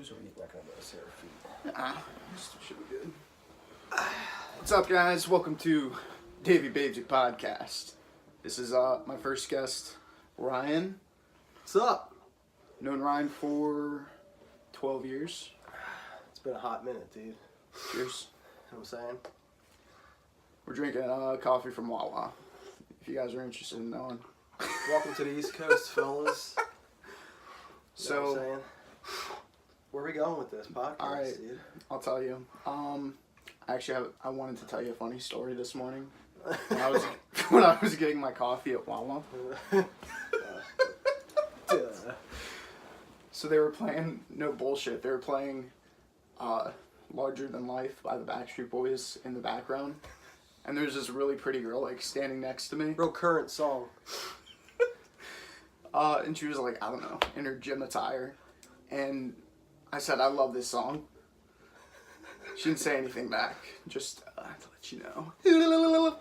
shoes, or are you not gonna let us see our feet? This should be good. What's up, guys? Welcome to Davey Babesy Podcast. This is my first guest, Ryan. What's up? Known Ryan for 12 years. It's been a hot minute, dude. Cheers. You know what I'm saying? We're drinking coffee from Wawa. If you guys are interested in knowing. Welcome to the East Coast, fellas. You know what I'm So, saying? Where are we going with this podcast, all right, dude? I'll tell you. Actually, I wanted to tell you a funny story this morning. When I was getting my coffee at Wawa. So they were playing, no bullshit, they were playing Larger Than Life by the Backstreet Boys in the background. And there's this really pretty girl like standing next to me. Real current song. And she was like, I don't know, in her gym attire. And I said, I love this song. She didn't say anything back, just to let you know.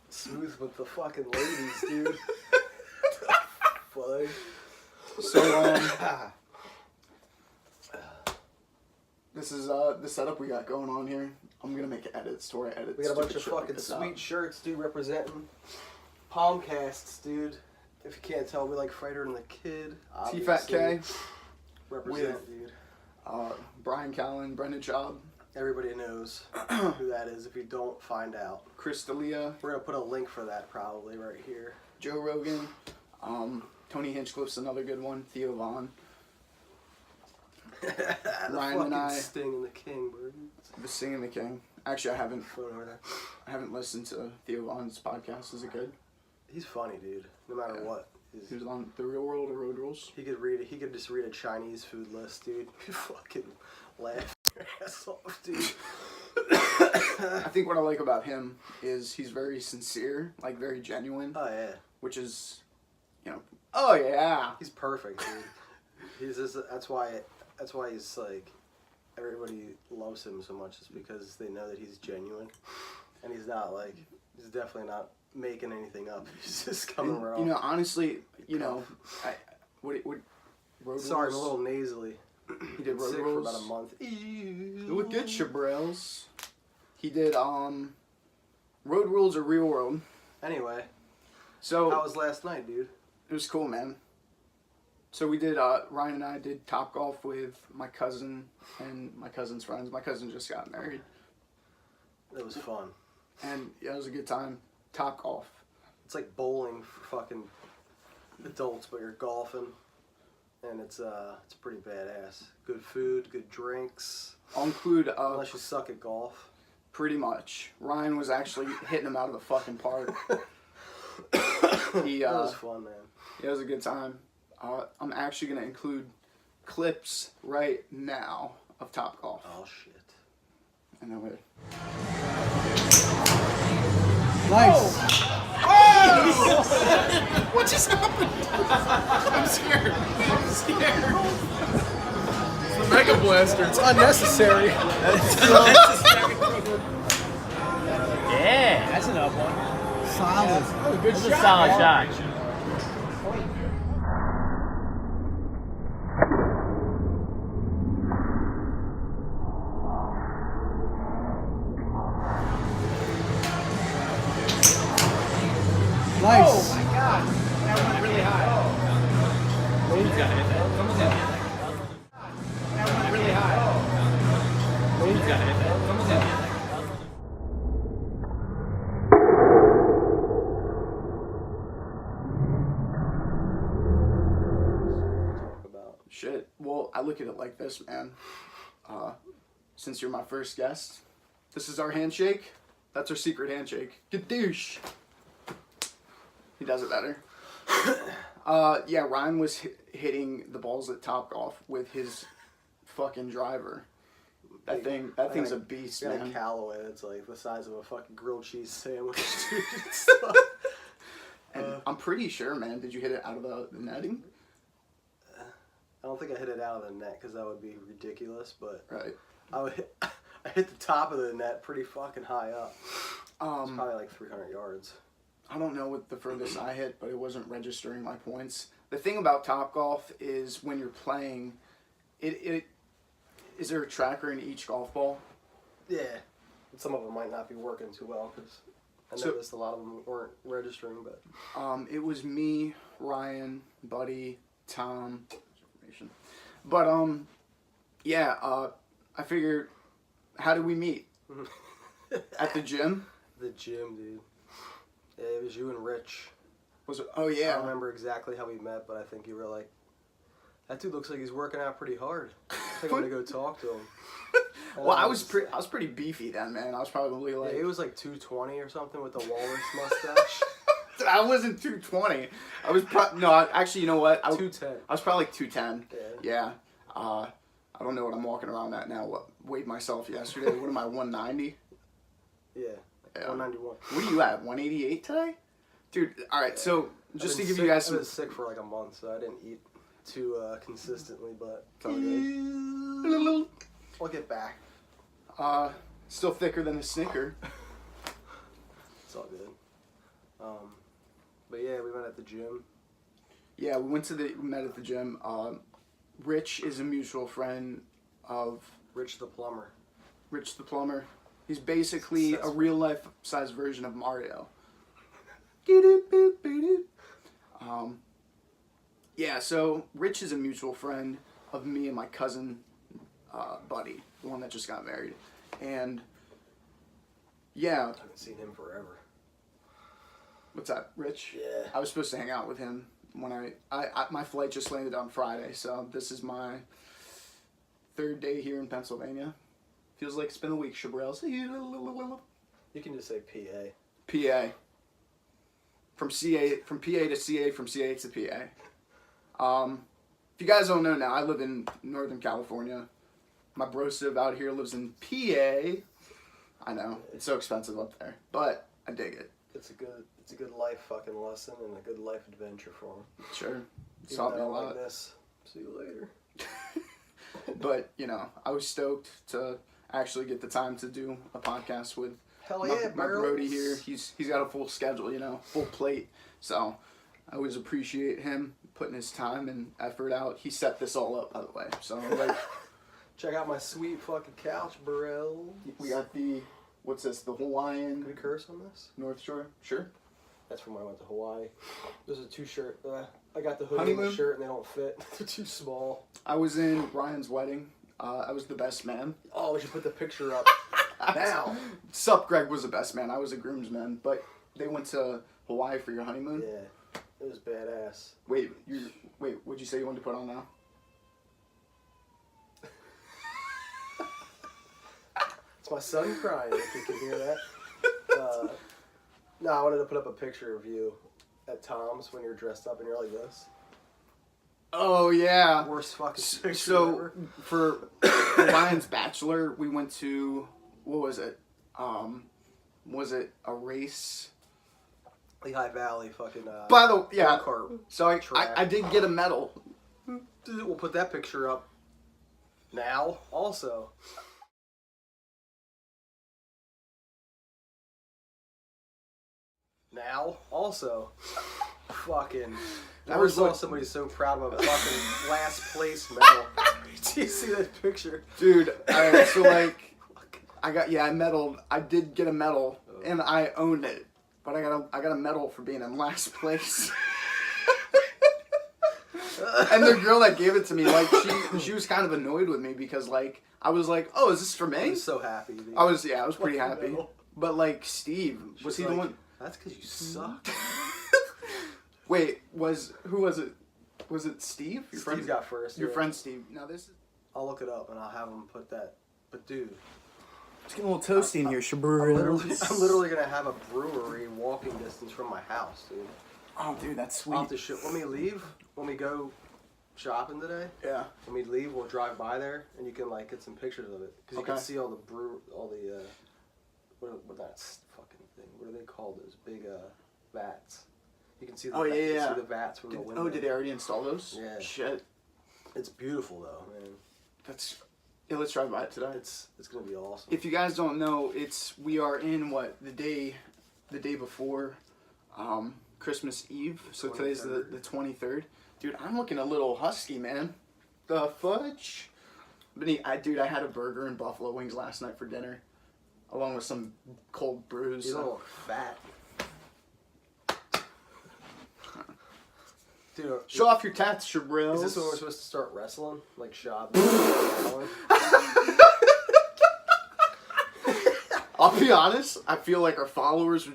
Smooth with the fucking ladies, dude. Funny. So, this is the setup we got going on here. I'm gonna make edits to our edits. We got a bunch of fucking sweet shirts, dude, representing Palmcasts, dude. If you can't tell, we like Fighter and the Kid. T-Fat K. Represent, dude. Brian Callen, Brendan Schaub. Everybody knows who that is. If you don't, find out. Chris D'Elia. We're gonna put a link for that probably right here. Joe Rogan. Tony Hinchcliffe's another good one. Theo Vaughn. Ryan and I. Sting and the King, bro. The Sting and the King. Actually, I haven't Over there. listened to Theo Vaughn's podcast. Is it good? He's funny, dude. No matter what. He was on The Real World or Road Rules. He could just read a Chinese food list, dude. He'd fucking laugh your ass off, dude. I think what I like about him is he's very sincere, like very genuine. Oh yeah. Which is, you know, oh yeah. He's perfect, dude. He's just, that's why he's like, everybody loves him so much, is because they know that he's genuine, and he's definitely not making anything up. He's just coming raw. You know, honestly, you know, what Road Sorry, I'm a Rules? little nasally. He did Road Sick Rules for about a month. Look at you, Brails. He did Road Rules or Real World. Anyway, So how was last night, dude? it was cool, man. So we did Ryan and I did Top Golf with my cousin and my cousin's friends. My cousin just got married. It was fun. And yeah, it was a good time. Top Golf. It's like bowling for fucking adults, but you're golfing, and it's pretty badass. Good food, good drinks. I'll include Unless you suck at golf. pretty much. Ryan was actually hitting him out of the fucking park. That was fun, man. It was a good time. I'm actually gonna include clips right now of Top Golf. Oh shit. And then we. Nice. Oh! What just happened? I'm scared. It's the Mega Blaster. It's unnecessary. Yeah, that's an up one. Solid. This is a solid shot. Nice. Oh my god, that went really high. Who's got it? Someone's in it. That went really high. Who's got it? Someone's in it. Shit. Well, I look at it like this, man. Since you're my first guest, this is our handshake. That's our secret handshake. Gadoosh. He does it better. Yeah, Ryan was hitting the balls at Top Golf with his fucking driver. That thing's a beast, Got man. a Callaway that's like the size of a fucking grilled cheese sandwich. And I'm pretty sure, man. Did you hit it out of the netting? I don't think I hit it out of the net because that would be ridiculous, but Right. I hit the top of the net pretty fucking high up. It's probably like 300 yards. I don't know what the furthest I hit, but it wasn't registering my points. The thing about Topgolf is when you're playing, Is there a tracker in each golf ball? Yeah. But some of them might not be working too well because I noticed a lot of them weren't registering. But it was me, Ryan, Buddy, Tom. But yeah. I figured, how did we meet? At the gym. The gym, dude. Yeah, it was you and Rich. Was it? Oh yeah. I don't remember exactly how we met, but I think you were like, that dude looks like he's working out pretty hard. I think I'm gonna go talk to him. Well, I was pretty beefy then, man. I was probably like, yeah, he was like 220 or something with the walrus mustache. I wasn't 220. I was actually, you know what? 210. I was probably like 210. Yeah. I don't know what I'm walking around at now. Weighed myself yesterday. What am I, 190? Yeah. 191. What are you at, 188 today? Dude, alright, so just to give you guys some... I was sick for like a month, so I didn't eat too consistently, but it's all good. I'll get back. Still thicker than a Snicker. It's all good. But yeah, we went at the gym. Yeah, we met at the gym. Rich is a mutual friend of... Rich the plumber. Rich the plumber. He's basically a real life size version of Mario. Yeah, so Rich is a mutual friend of me and my cousin, Buddy, the one that just got married. And yeah. I haven't seen him forever. What's that, Rich? Yeah. I was supposed to hang out with him when my flight just landed on Friday, so this is my 3rd day here in Pennsylvania. Feels like it's been a week, Shabrels. You can just say PA. PA. From PA to CA, from CA to PA. If you guys don't know now, I live in Northern California. My bro Siv out here lives in PA. I know, it's so expensive up there, but I dig it. It's a good life fucking lesson and a good life adventure for him. Sure. Even Taught me a though I lot. like this. See you later. But, you know, I was stoked to actually get the time to do a podcast with my Brody here. He's got a full schedule, you know, full plate. So I always appreciate him putting his time and effort out. He set this all up, by the way. So like, check out my sweet fucking couch, bro. We got the, what's this? The Hawaiian. Can we curse on this? North Shore. Sure. That's from when I went to Hawaii. Those are 2 shirts. I got the hoodie and the shirt, and they don't fit. They're too small. I was in Ryan's wedding. I was the best man. Oh, we should put the picture up now. Sup, Greg was the best man. I was a groomsman. But they went to Hawaii for your honeymoon? Yeah. It was badass. Wait, what'd you say you wanted to put on now? It's my son crying, if you can hear that. No, I wanted to put up a picture of you at Tom's when you're dressed up and you're like this. Oh, yeah. Worst fucking picture so ever. For Ryan's bachelor, we went to, what was it? Was it a race? Lehigh Valley fucking By the yeah. go-kart So track. I did get a medal. Dude, we'll put that picture up now also. Now also. Fucking. That Never was saw like- somebody so proud of a fucking last place medal. Do you see that picture? Dude, so like, I medaled. I did get a medal, and I owned it. But I got a medal for being in last place. And the girl that gave it to me, like, she was kind of annoyed with me because, like, I was like, oh, is this for me? I was so happy. Dude. I was pretty Fucking happy. medal. But, like, Steve, was She's he the like, one? That's because you suck. Wait, who was it? Was it Steve? Your friend Steve got first. Your yeah. friend Steve. Now this is... I'll look it up and I'll have him put that. But dude, It's getting a little toasty in here, I'm literally gonna have a brewery walking distance from my house, dude. Oh, dude, that's I'll have sweet. to when we leave, when we go shopping today, Yeah. when we leave, we'll drive by there and you can like get some pictures of it because you can Okay. see all the what that fucking thing? What are they called? Those big vats. You can see the Oh, yeah. see the vats from the window. Oh, did they already install those? Yeah. Shit. It's beautiful though, man. Yeah, let's drive by it today. It's gonna be awesome. If you guys don't know, we are in the day before Christmas Eve. So today's the 23rd. Dude, I'm looking a little husky, man. the fudge. But dude, I had a burger and buffalo wings last night for dinner, along with some cold brews. You don't look fat. Dude, show off your tats, Shabril. Is this when we're supposed to start wrestling? Like shop? I'll be honest, I feel like our followers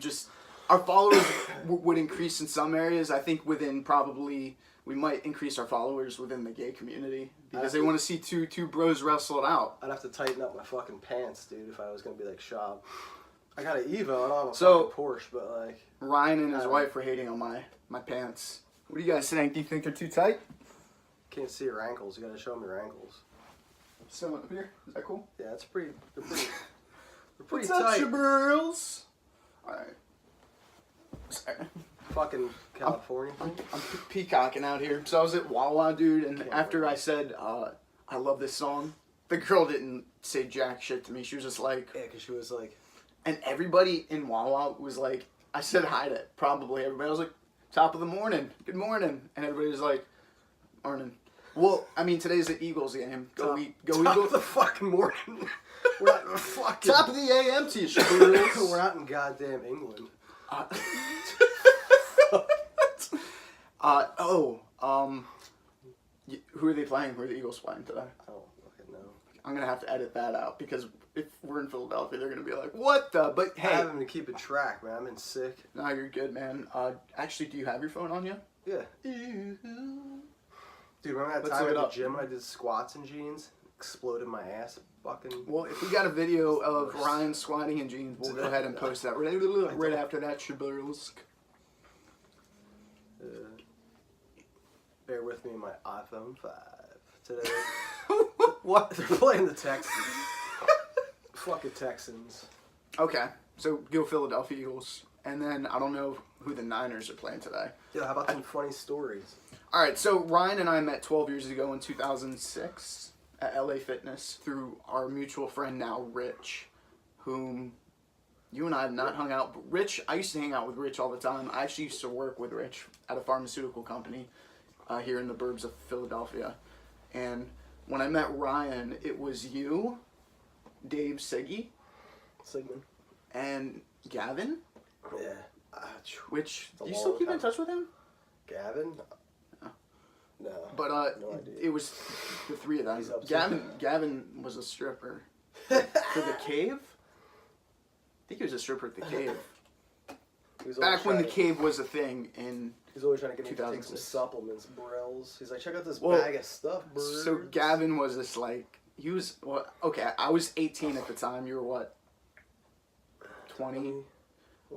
would increase in some areas. I think we might increase our followers within the gay community because they want to see two bros wrestle it out. I'd have to tighten up my fucking pants, dude, if I was gonna be like shop. I got an Evo, I don't have a fucking Porsche, but like... Ryan and his wife were hating on my pants. What do you guys think? Do you think they're too tight? Can't see your ankles, you gotta show them your ankles. So up here, is that cool? Yeah, they're pretty What's tight. up, Shabrils? Alright. Sorry. Fucking California. I'm peacocking out here. So I was at Wawa, dude, and after I said, I love this song, the girl didn't say jack shit to me. She was just like... Yeah, because she was like... And everybody in Wawa was like... I said hi to probably everybody. I was like, top of the morning. Good morning. And everybody was like, morning. Well, I mean, today's the Eagles game. Go Top Eagles. of the fucking morning. We're not in fucking... Top of the AM to you, Shabrils. We're not in goddamn England. Who are they playing? Who are the Eagles playing today? I don't fucking know. I'm gonna have to edit that out because if we're in Philadelphia, they're gonna be like, "What the?" But hey, I haven't been keeping track, man. I've been sick. No, you're good, man. Actually, do you have your phone on you? Yeah. Dude, remember that time at the gym when I did squats in jeans? Exploded my ass. Fucking. Well, if we got a video of Ryan squatting in jeans, we'll go ahead and post that right after that, Shabrils. Bear with me in my iPhone 5 today. What? They're playing the Texans. Fucking Texans. Okay, so go Philadelphia Eagles, and then I don't know who the Niners are playing today. Yeah, how about some funny stories? All right, so Ryan and I met 12 years ago in 2006 at LA Fitness through our mutual friend now, Rich, whom you and I have not hung out. But Rich, I used to hang out with Rich all the time. I actually used to work with Rich at a pharmaceutical company here in the burbs of Philadelphia. And when I met Ryan, it was you, Dave Siggy, Sigmund, and Gavin. Yeah. Which, do you still keep in touch with him? Gavin? No. But no idea. it was the three of them. He's up to Gavin was a stripper for the Cave. I think he was a stripper at the Cave. Back when the Cave was a thing in. He's always trying to get me to take some supplements, bros. He's like, check out this Well, bag of stuff, bros. So Gavin was this like okay. I was 18 at the time. You were what? 20.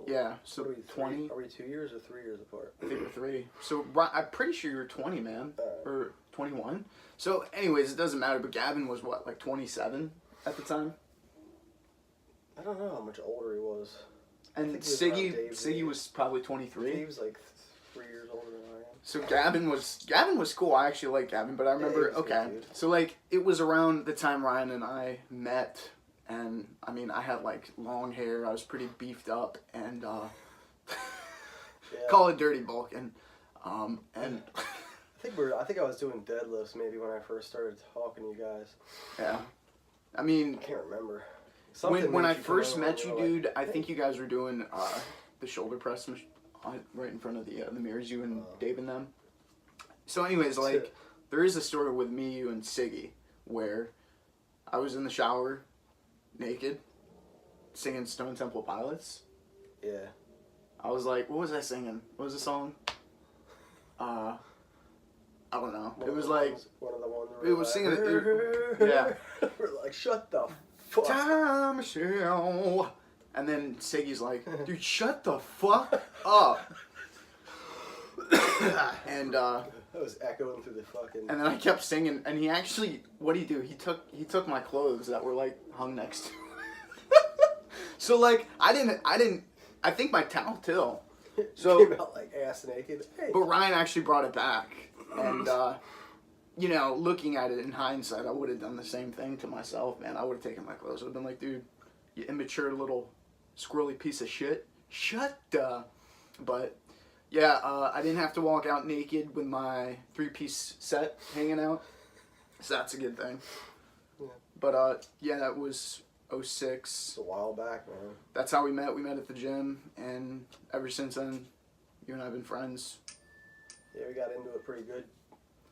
Yeah, so what are we, 20. Are we 2 years or 3 years apart? I think we're 3. So I'm pretty sure you were 20, man, or 21. So, anyways, it doesn't matter. But Gavin was what, like 27 at the time. I don't know how much older he was. And Siggy was probably 23. He was like 3 years older than I am. So Gavin was cool. I actually liked Gavin, but I remember so like it was around the time Ryan and I met, and I mean I had like long hair. I was pretty beefed up, and call it dirty bulk, and I think I was doing deadlifts maybe when I first started talking to you guys. Yeah, I mean I can't remember. When I first met you, dude, I think you guys were doing the shoulder press right in front of the mirrors, you and Dave and them. So anyways, like, there is a story with me, you, and Siggy, where I was in the shower, naked, singing Stone Temple Pilots. Yeah. I was like, what was I singing? What was the song? I don't know. It was like... One of the ones it was singing it. Yeah. We're like, shut the fuck. Time, Michelle. And then Siggy's like, dude, shut the fuck up. And that was echoing through the fucking. And then I kept singing, and he actually, what did he do? He took my clothes that were like hung next to him. So like I think my towel too. So came out like ass naked. Hey. But Ryan actually brought it back, and you know, looking at it in hindsight, I would have done the same thing to myself, man. I would have taken my clothes. I would have been like, dude, you immature little squirrely piece of shit. Shut up. But, yeah, I didn't have to walk out naked with my 3-piece set hanging out. So that's a good thing. Yeah. But yeah, that was 06. It's a while back, man. That's how we met. We met at the gym, and ever since then, you and I have been friends. Yeah, we got into it pretty good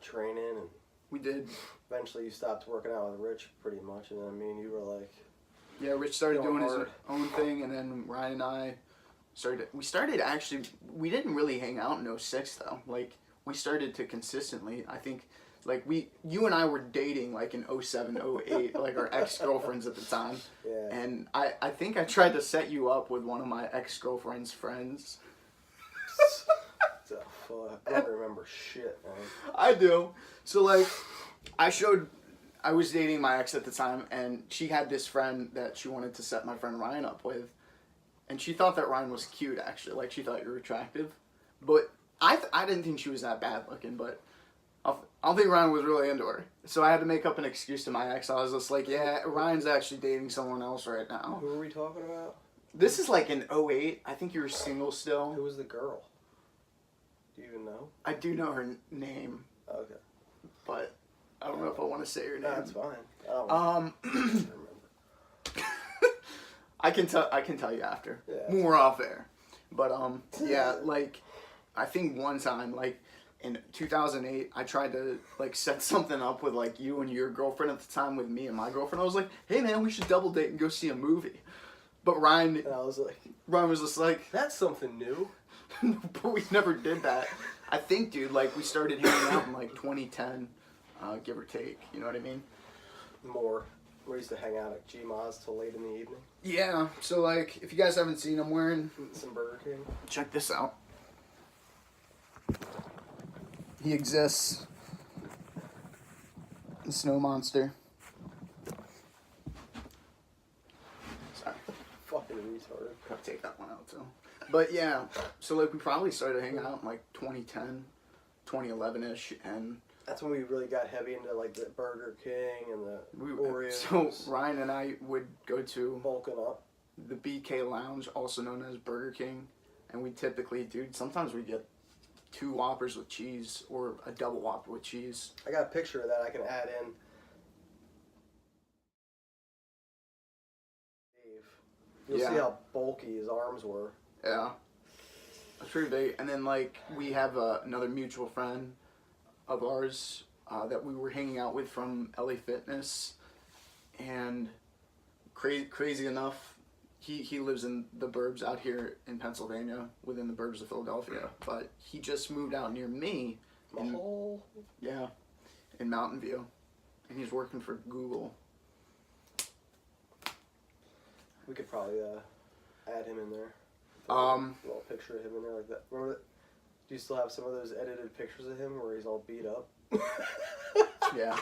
training, and We did. eventually you stopped working out with Rich pretty much, and then me and you were like, Yeah, Rich started Going doing his hard. own thing, and then Ryan and I started. We didn't really hang out in 06 though. Like we started to consistently. I think like you and I were dating like in 07, 08, like our ex-girlfriends at the time. yeah. And I think I tried to set you up with one of my ex-girlfriend's friends. The fuck? I don't remember shit, man. I do. So like, I was dating my ex at the time, and she had this friend that she wanted to set my friend Ryan up with, and she thought that Ryan was cute actually. Like she thought you were attractive, but I didn't think she was that bad looking, but. I don't think Ryan was really into her. So I had to make up an excuse to my ex. I was just like, yeah, Ryan's actually dating someone else right now. Who are we talking about? This is like in 08. I think you were single still. Who was the girl? Do you even know? I do know her name, Okay. but I don't know if I want to say her name. No, that's fine. I don't remember. I can tell you after. Yeah. More off air. But yeah, like I think one time like in 2008 I tried to like set something up with like you and your girlfriend at the time with me and my girlfriend. I was like, "Hey man, we should double date and go see a movie." But Ryan And I was like, was just like, that's something new. but we never did that. I think, dude, like we started hanging out in like 2010, give or take. You know what I mean? More. We used to hang out at G-Ma's till late in the evening. Yeah. So like, if you guys haven't seen, I'm wearing. Eating some Burger King. Check this out. He exists. The snow monster. Sorry. Fucking retard. Gotta take that one out too. But yeah, so like we probably started hanging out in like 2010, 2011-ish, and That's when we really got heavy into like the Burger King and the Oreos. so Ryan and I would go to bulking up. the BK Lounge, also known as Burger King, and we typically, dude, sometimes we get 2 Whoppers with cheese or a double Whopper with cheese. I got a picture of that I can add in. You'll Yeah. see how bulky his arms were. Yeah. That's pretty big. And then, like, we have another mutual friend of ours that we were hanging out with from LA Fitness. And crazy enough, he lives in the burbs out here in Pennsylvania, within the burbs of Philadelphia. But he just moved out near me. Oh. Yeah, in Mountain View. And he's working for Google. We could probably add him in there. A little picture of him in there like that. Remember that? Do you still have some of those edited pictures of him where he's all beat up? Yeah.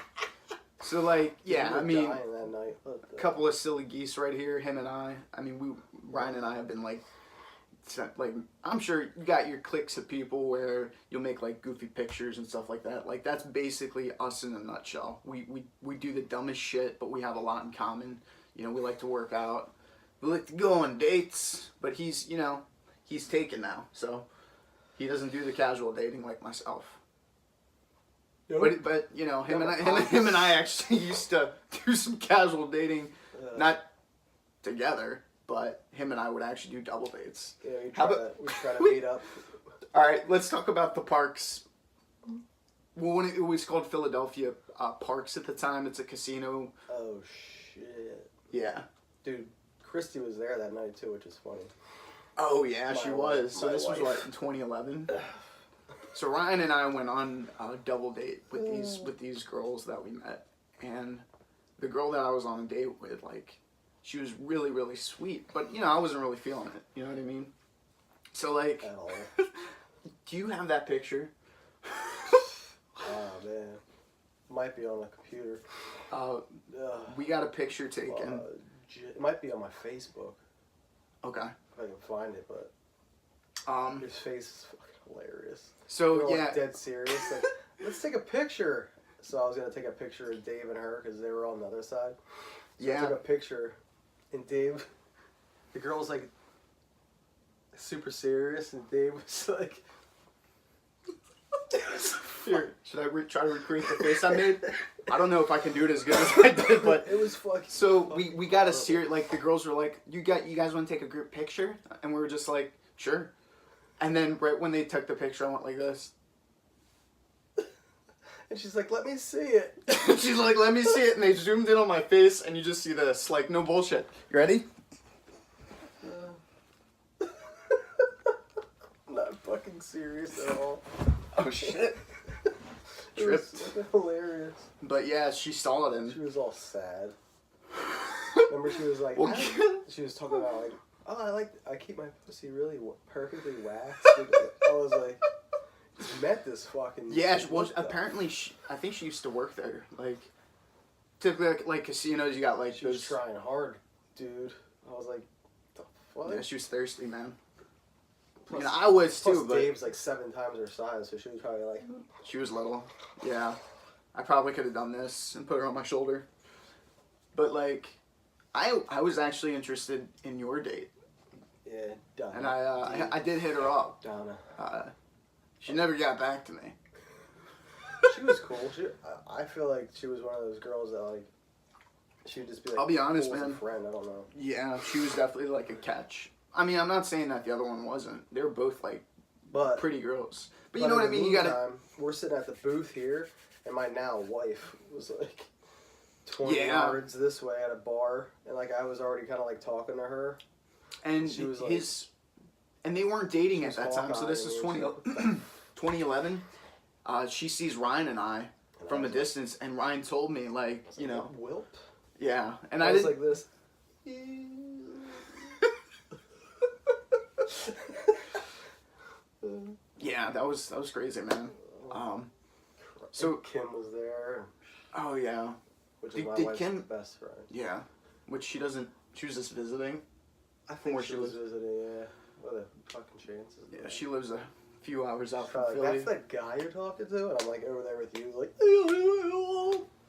So, like, yeah, He I was mean, dying that night. a couple of silly geese right here, him and I. I mean, Ryan and I have been like, I'm sure you got your cliques of people where you'll make like goofy pictures and stuff like that. Like that's basically us in a nutshell. We do the dumbest shit, but we have a lot in common. You know, we like to work out. We like to go on dates, but he's taken now, so he doesn't do the casual dating like myself. But you know, him and I actually used to do some casual dating, not together, but him and I would actually do double dates. Yeah, we try to meet up. All right, let's talk about the parks. Well, when it was called Philadelphia Parks at the time, it's a casino. Oh shit. Yeah. Dude, Christy was there that night too, which is funny. Oh yeah, she was. So my this was wife. what, in 2011. So Ryan and I went on a double date with these girls that we met, and the girl that I was on a date with, like, she was really, really sweet, but you know I wasn't really feeling it. You know what I mean? So like, At all. do you have that picture? Oh man, might be on the computer. We got a picture taken. It might be on my Facebook Okay. if I can find it, but his face is fucking hilarious. So They were, yeah. like, dead serious. Like, let's take a picture. So I was gonna take a picture of Dave and her because they were on the other side. So Yeah. I took a picture, and Dave, the girl was like super serious, and Dave was like, it was Here, should I try to recreate the face I made? I don't know if I can do it as good as I did, but it was fucking. So we got a serious, like the girls were like, you guys want to take a group picture? And we were just like, sure. And then right when they took the picture, I went like this. And she's like, let me see it. She's like, let me see it. And they zoomed in on my face, and you just see this. Like, no bullshit. You ready? Not fucking serious at all. Oh, shit. It was hilarious. But yeah, she saw it, and She was all sad. Remember, she was like, Well, she was talking about like, oh, I keep my pussy really perfectly waxed. I was like, you met this fucking. yeah, well, apparently, I think she used to work there. Like, typically, like casinos, you got like She was trying hard, dude. I was like, the fuck? Yeah, she was thirsty, man. Plus, I was plus too, but Dave's like 7 times her size, so she was probably like. she was little. Yeah, I probably could have done this and put her on my shoulder. But like, I was actually interested in your date, Yeah, Donna. and I did hit her up. Donna. She never got back to me. She was cool. I feel like she was one of those girls that like. She would just be like. I'll be honest, cool as a man. friend. I don't know. Yeah, she was definitely like a catch. I mean, I'm not saying that the other one wasn't. They were both like But pretty girls. But you know what I in the mean? You gotta. meantime, we're sitting at the booth here, and my now wife was like 20 Yeah. yards this way at a bar, and like I was already kind of like talking to her. And She was like- and they weren't dating She at was that time. So this is Hawkeye, 2011. She sees Ryan and I from a distance, and Ryan told me like, you know, Welp. yeah, and I I was didn't. like this. Yeah, that was crazy, man. So And Kim was there, oh yeah, which Did- is my did wife's Kim- best friend. yeah, which she doesn't. She was just visiting. I think where she she was lives. visiting. Yeah, what a fucking chances. Yeah, she lives a few hours out from Probably, Philly. that's the guy you're talking to, and I'm like over there with you, like.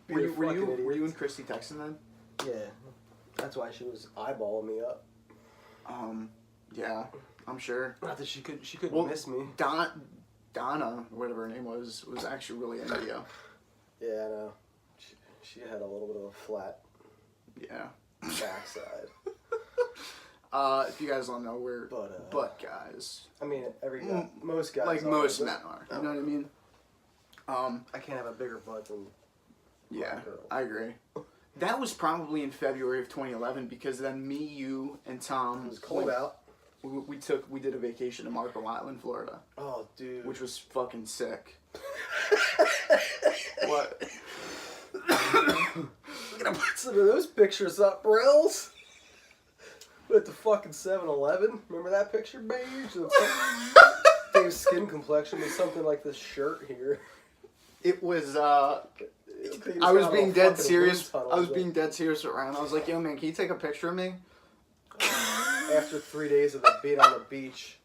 Were you fucking were you idiots. and Christy texting then? Yeah, that's why she was eyeballing me up. Yeah, I'm sure. Not that she couldn't Well, miss me. Donna, whatever her name was actually really into you. Yeah, I know. She had a little bit of a flat Yeah. backside. If you guys don't know, we're But, butt guys. I mean, every guy, most guys, Like are, most but men are. You know what I mean? I can't have a bigger butt than. Yeah, girl. I agree. That was probably in February of 2011 because then me, you, and Tom. It was cold out. We did a vacation to Marco Island, Florida, Oh, dude. which was fucking sick. What? I'm gonna put some of those pictures up, bros. With the fucking 7-Eleven. Remember that picture, beige? Dave's skin complexion was something like this shirt here. It was. He I was found being a dead fucking serious. wind tunnel, I was like, being dead serious with Ryan. I was like, "Yo, man, can you take a picture of me?" After 3 days of being on the beach,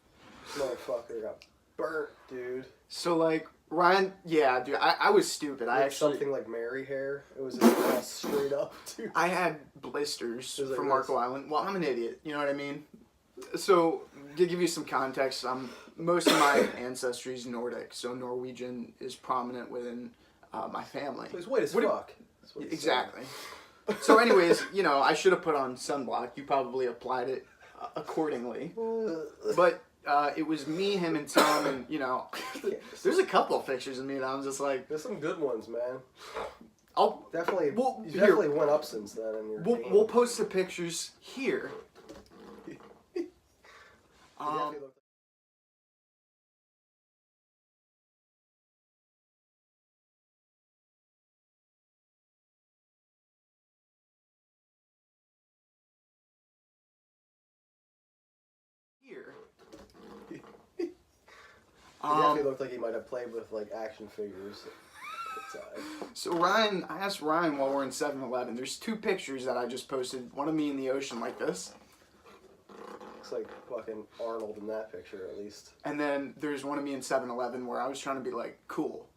this motherfucker got burnt, dude. So like Ryan, yeah, dude, I was stupid. I Like actually something like Mary hair. It was just all straight up, dude. I had blisters It was like from this. Marco Island. Well, I'm an idiot. You know what I mean? So to give you some context, most of my ancestry is Nordic, so Norwegian is prominent within my family. He's white as What do- fuck. That's what he Exactly. So, anyways, you know, I should have put on sunblock. You probably applied it accordingly. said. But it was me, him, and Tom, and you know, there's a couple of pictures of me that I'm just like, There's some good ones, man. I'll Definitely, Well, you here. definitely went up since then in your game. we'll post the pictures here. You definitely looked- Here. He definitely looked like he might have played with like action figures outside. So Ryan, I asked Ryan while we're in 7-Eleven. There's two pictures that I just posted. One of me in the ocean like this, Looks like fucking Arnold in that picture, at least. and then there's one of me in 7-Eleven where I was trying to be like cool,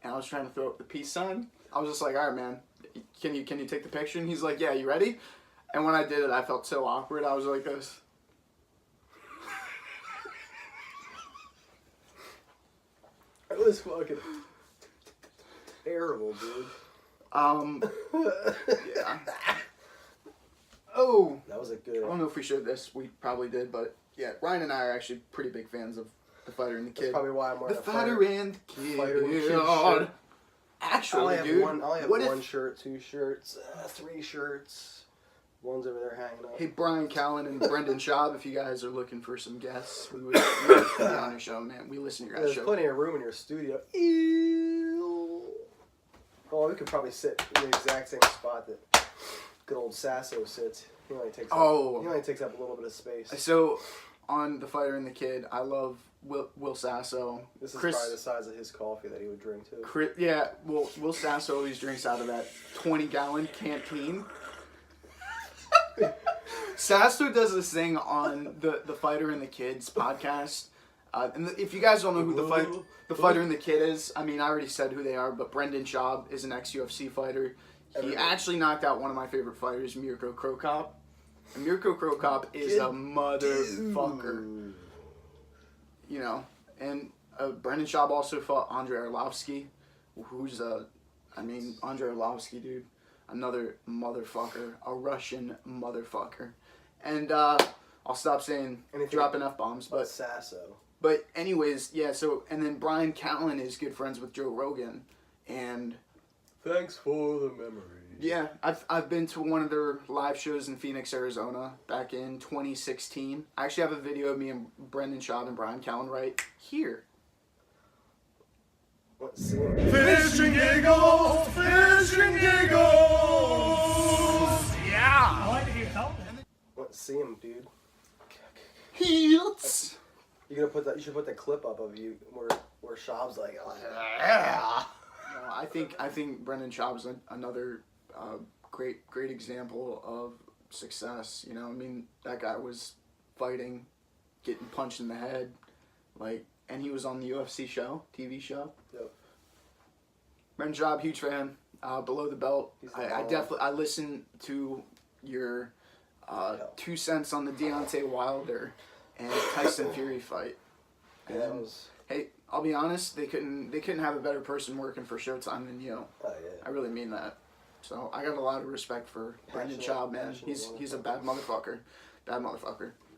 and I was trying to throw up the peace sign. I was just like, all right, man, can you take the picture? And he's like, yeah, you ready? And when I did it, I felt so awkward. I was like this. It was fucking terrible, dude. Yeah. Oh. That was a good. I don't know if we showed this. We probably did, but yeah, Ryan and I are actually pretty big fans of The Fighter and the Kid. That's probably why I'm wearing The a Fighter and the Kid. Fighter and the Kid shirt. Actually, I dude. only have what one if, shirt, 2 shirts, 3 shirts. One's over there hanging up. Hey, Brian Callen and Brendan Schaub, if you guys are looking for some guests, we would love to be on your show, man. We listen to your guys' There's show. plenty of room in your studio. Ew. Oh, we could probably sit in the exact same spot that good old Sasso sits. He only takes up a little bit of space. So, on The Fighter and the Kid, I love Will Sasso. This is probably the size of his coffee that he would drink too. Yeah, well, Will Sasso always drinks out of that 20-gallon canteen. Sasso does this thing on the Fighter and the Kids podcast. And if you guys don't know who the Fighter and the Kid is, I mean, I already said who they are, but Brendan Schaub is an ex-UFC fighter. He actually knocked out one of my favorite fighters, Mirko Cro Cop. And Mirko Cro Cop is a motherfucker. You know, and Brendan Schaub also fought Andrei Arlovsky, who's Andrei Arlovsky, dude, another motherfucker, a Russian motherfucker. And I'll stop saying dropping F-bombs, but Sasso. But anyways, yeah. So and then Brian Callen is good friends with Joe Rogan, and thanks for the memory. Yeah, I've been to one of their live shows in Phoenix, Arizona, back in 2016. I actually have a video of me and Brendan Schaub and Brian Callen right here. Let's see him. Fish and giggles! Fish and giggles! Yeah! I like to hear help. Let's see him, dude. Heels. You should put that clip up of you where Schaub's like, yeah. I think Brendan Schaub's another great example of success. You know, I mean, that guy was fighting, getting punched in the head, and he was on the UFC show, TV show. Yep. Brendan Schaub, huge fan. Below the Belt, I listened to your 2 cents on the Deontay Wilder and Tyson Fury fight. And that was. Hey, I'll be honest, they couldn't have a better person working for Showtime than you. Oh yeah. I really mean that. So I got a lot of respect for Brendan Schaub, man. He's a bad motherfucker.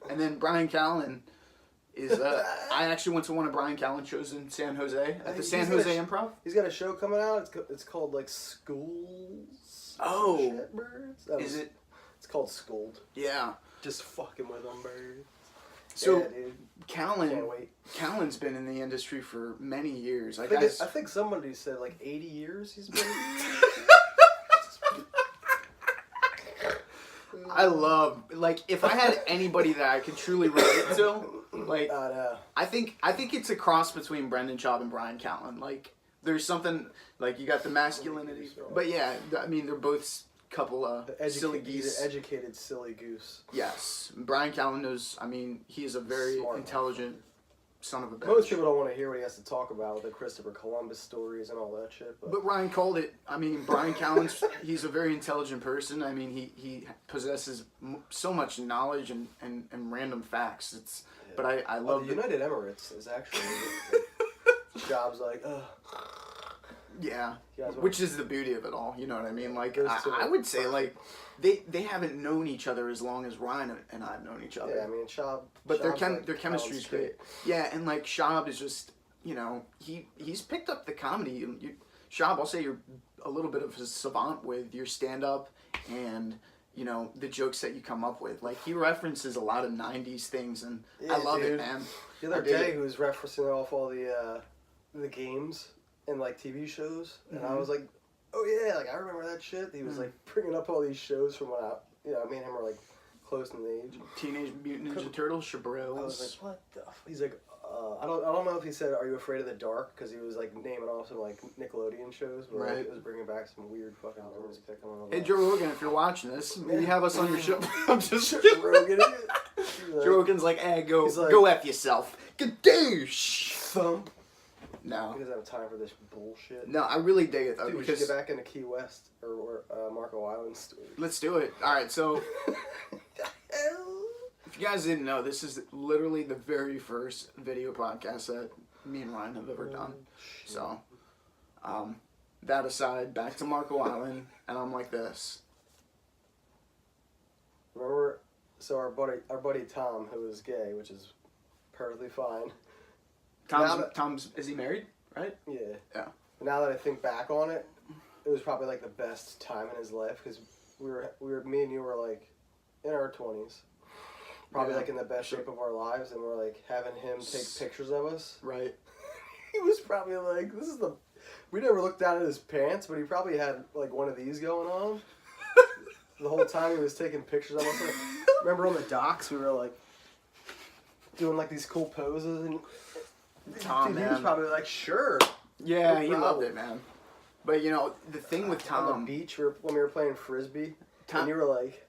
And then Brian Callen is I actually went to one of Brian Callen's shows in San Jose at the San Jose Improv. He's got a show coming out. It's called like Schools. Oh. Shitbirds. Is it? It's called Schooled. Yeah. Just fucking with them, birds. So yeah, dude. Can't wait. Callen's been in the industry for many years. I think somebody said like 80 years he's been. I love, if I had anybody that I could truly relate to, I think it's a cross between Brendan Schaub and Brian Callen. There's something, you got the masculinity, but yeah, I mean, they're both couple silly geese. He's an educated silly goose. Yes. Brian Callen knows, I mean, he's a very smart, intelligent son of a bitch. Most people don't want to hear what he has to talk about, the Christopher Columbus stories and all that shit. But Ryan called it. I mean, Brian Callen's, he's a very intelligent person. I mean, he possesses so much knowledge and random facts. Yeah. But I love the United Emirates is actually jobs like, ugh. Yeah, which is the beauty of it all. You know what I mean? I would say they haven't known each other as long as Ryan and I have known each other. Yeah, I mean Schaub. But their chemistry is great. Yeah, and Schaub is just, you know, he's picked up the comedy. Schaub, I'll say you're a little bit of a savant with your stand up and, you know, the jokes that you come up with. He references a lot of 90s things and I love it, man. The other day he was referencing off all the games and TV shows, and I was like, oh yeah, I remember that shit. He was bringing up all these shows from when me and him were close in age. Teenage Mutant Ninja Turtles, Chabrils. I was like, what the? He's like, I don't know if he said, "Are you afraid of the dark?" Because he was naming off some Nickelodeon shows, but right. It was bringing back some weird fucking memories. Hey Joe Rogan, if you're watching this, maybe have us on your show. I'm just Joe Rogan. Joe Rogan's go F yourself. Gadoosh. Thump. No. He doesn't have time for this bullshit. No, I really dig it though. Dude, we should get back into Key West or Marco Island story. Let's do it. All right, so if you guys didn't know, this is literally the very first video podcast that me and Ryan have ever done. So, that aside, back to Marco Island, and I'm like this. Remember, so our buddy Tom, who was gay, which is perfectly fine. Tom's, is he married? Right? Yeah. Yeah. Now that I think back on it, it was probably like the best time in his life because me and you were like in our 20s, probably like in the best shape of our lives, and we're like having him take pictures of us. Right. He was probably like, we never looked down at his pants, but he probably had like one of these going on. The whole time he was taking pictures of us. Remember on the docks, we were like doing like these cool poses, and Tom, dude, man. he was probably like, sure. Yeah, No he problem. loved it, man. But you know, the thing with Tom, On the beach when we were playing frisbee, Tom, and you were like,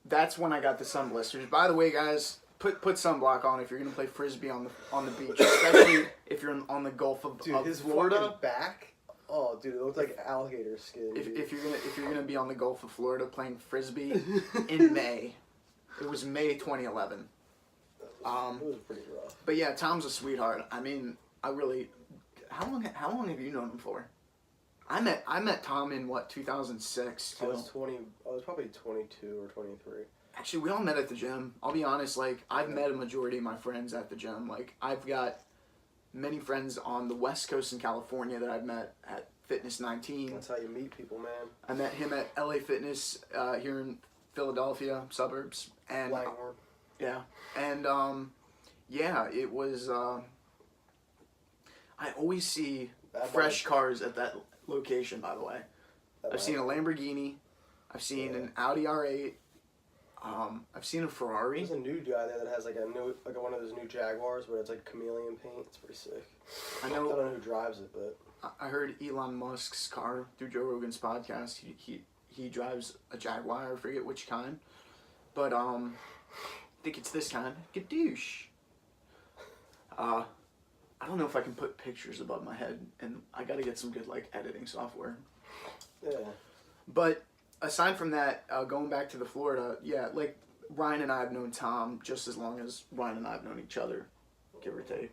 that's when I got the sun blisters. By the way, guys, put sunblock on if you're gonna play frisbee on the beach, especially if you're on the Gulf of, dude, of his Florida. fucking back. Oh, dude, it looked like alligator skin. If you're gonna be on the Gulf of Florida playing frisbee in May, it was May 2011. It was pretty rough. But yeah, Tom's a sweetheart. I mean, I really. How long have you known him for? I met Tom in what, 2006. I was probably 22 or 23. Actually, we all met at the gym. I'll be honest, like, I've met a majority of my friends at the gym. Like, I've got many friends on the West Coast in California that I've met at Fitness 19. That's how you meet people, man. I met him at LA Fitness here in Philadelphia suburbs. And Langhorne. yeah. And yeah, it was I always see fresh cars at that location, by the way. I've seen a Lamborghini. I've seen an Audi R8. I've seen a Ferrari. There's a new guy there that has like one of those new Jaguars, but it's like chameleon paint. It's pretty sick. I I don't know. know who drives it, but I heard Elon Musk's car through Joe Rogan's podcast. He drives a Jaguar. I forget which kind, but I think it's this kind. Gadoosh. I don't know if I can put pictures above my head, and I got to get some good like editing software. yeah. But aside from that, going back to the Florida, yeah, like Ryan and I have known Tom just as long as Ryan and I have known each other, give or take.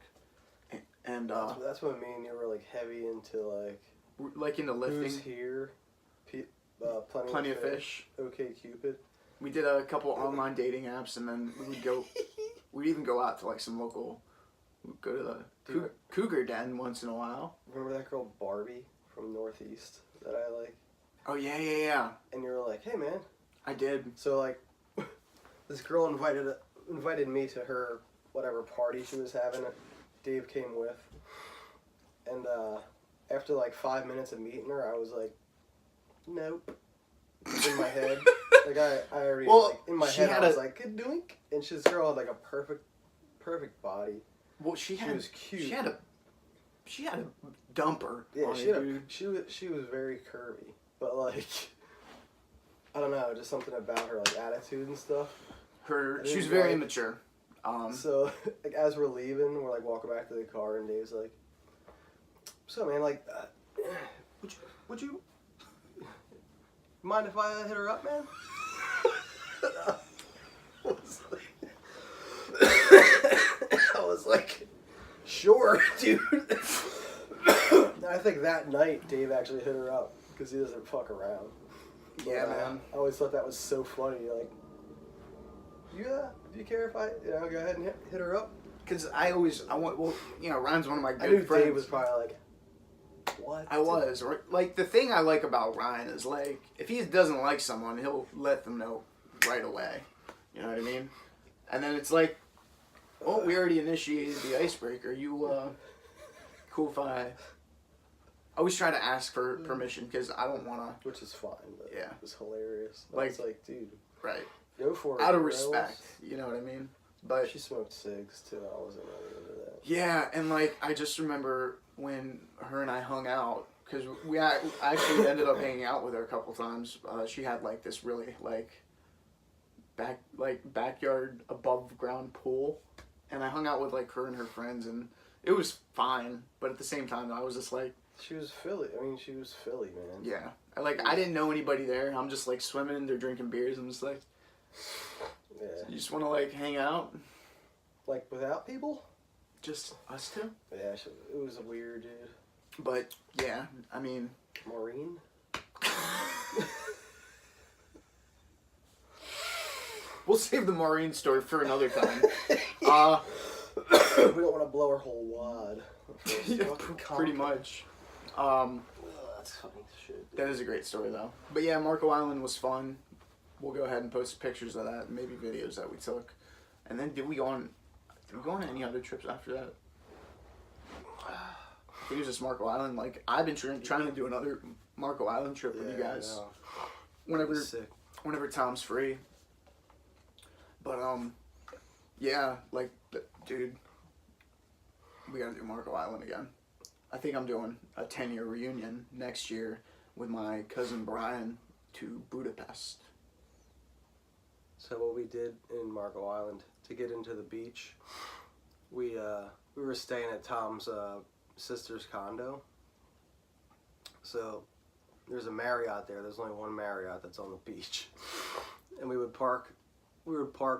And That's when me and you were like heavy into like into lifting. Who's Here, Plenty of Fish. OK Cupid. We did a couple online dating apps, and then we'd even go out to like some local, we'd go to the Cougar Den once in a while. Remember that girl Barbie from Northeast that I like? Oh yeah. And you were like, hey man. I did. So like, this girl invited me to her whatever party she was having. Dave came with, and after like 5 minutes of meeting her, I was like, nope. In my head, like I already in my head I was like, good doink. And this girl had like a perfect body. Well, she was cute. She had a dumper. Yeah, she was very curvy, but like, I don't know, just something about her like attitude and stuff. She was very immature. So like as we're leaving, we're like walking back to the car, and Dave's like, "So man, like, would you mind if I hit her up, man?" I was like, "Sure, dude." I think that night Dave actually hit her up because he doesn't fuck around. Yeah, man. I always thought that was so funny. Like, do you care if I, go ahead and hit her up? Because Ryan's one of my good I knew friends. Dave was probably like, what? I was. Like, the thing I like about Ryan is, like, if he doesn't like someone, he'll let them know right away. You know what I mean? And then it's like, oh, we already initiated the icebreaker. You, cool if I always try to ask for permission because I don't want to. Which is fine, but yeah. it was hilarious. Like, It's like, dude. Right. Go for it. Out of respect. You know what I mean? But she smoked cigs, too. I wasn't really into that. yeah, and like I just remember when her and I hung out because I actually ended up hanging out with her a couple times. She had like this really backyard above ground pool, and I hung out with like her and her friends, and it was fine. But at the same time, I was just like, She was Philly. I mean, she was Philly, man. yeah, I didn't know anybody there. I'm just like swimming, they're drinking beers. I'm just like, Yeah. you just want to like hang out, Like, without people? just us two. Yeah, it was weird, dude. But yeah, I mean, Maureen. we'll save the Maureen story for another time. We don't want to blow her whole wad. Yeah, pretty much. That's funny shit. That is a great story though. But yeah, Marco Island was fun. We'll go ahead and post pictures of that, and maybe videos that we took. And then did we go on any other trips after that? I think it was just Marco Island. Like, I've been trying to do another Marco Island trip with you guys. Whenever Tom's free. But yeah, like, dude, we gotta do Marco Island again. I think I'm doing a 10-year reunion next year with my cousin Brian to Budapest. So what we did in Marco Island to get into the beach, we were staying at Tom's sister's condo. So there's a Marriott there. There's only one Marriott that's on the beach, and we would park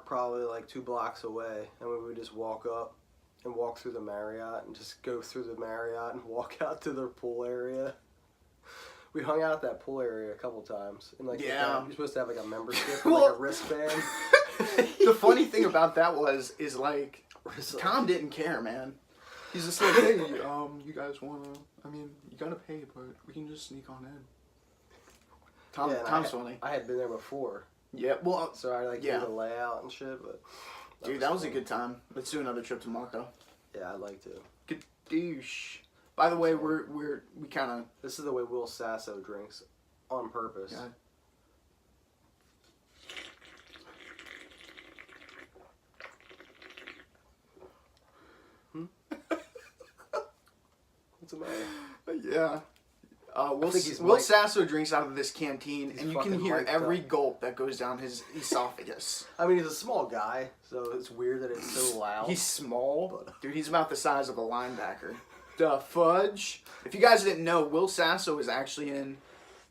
probably like 2 blocks away, and we would just walk up and walk through the Marriott and just go through the Marriott and walk out to their pool area. We hung out at that pool area a couple times. And like, yeah, you're supposed to have like a membership and like a wristband. The funny thing about that is like, Tom didn't care, man. He's just like, hey, you guys wanna? I mean, you gotta pay, but we can just sneak on in. Tom's funny. I had been there before. Yeah, well, so I like knew the layout and shit, but dude, that was a good time. Let's do another trip to Marco. Yeah, I'd like to. Good douche. By the way, we kind of. This is the way Will Sasso drinks, on purpose. Yeah. What's the matter? Yeah. Will Sasso drinks out of this canteen, and you can hear every gulp that goes down his esophagus. I mean, he's a small guy, so it's weird that it's so loud. He's small, dude. He's about the size of a linebacker. The fudge. If you guys didn't know, Will Sasso is actually in.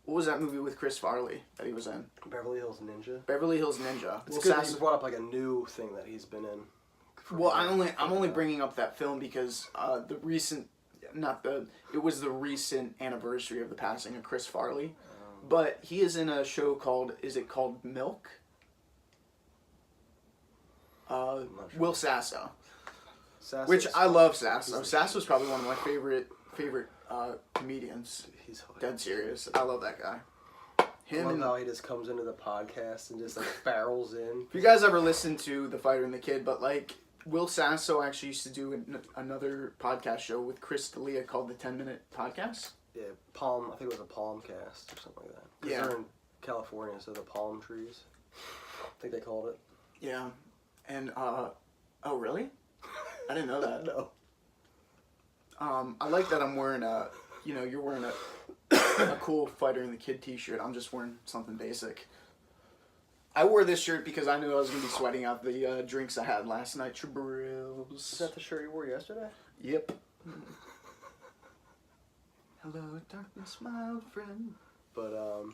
What was that movie with Chris Farley that he was in? Beverly Hills Ninja. Beverly Hills Ninja. It's good that you brought up like a new thing that he's been in. Well, I'm only bringing up that film because it was the recent anniversary of the passing of Chris Farley. But he is in a show called Milk? Sure. Will Sasso. Which I love Sasso. Sasso's probably one of my favorite comedians. He's dead serious. I love that guy. I love how he just comes into the podcast and just like barrels in. If you guys ever listen to The Fighter and the Kid, but like Will Sasso actually used to do another podcast show with Chris D'Elia called the 10-Minute Podcast. Yeah, I think it was a Palmcast or something like that. Yeah. They're in California, so the palm trees. I think they called it. Yeah. And, oh really? I didn't know that. No. I like that I'm wearing you're wearing a cool Fighter and the Kid t-shirt. I'm just wearing something basic. I wore this shirt because I knew I was going to be sweating out the drinks I had last night. Tribrills. Is that the shirt you wore yesterday? Yep. Hello, darkness, my old friend. But,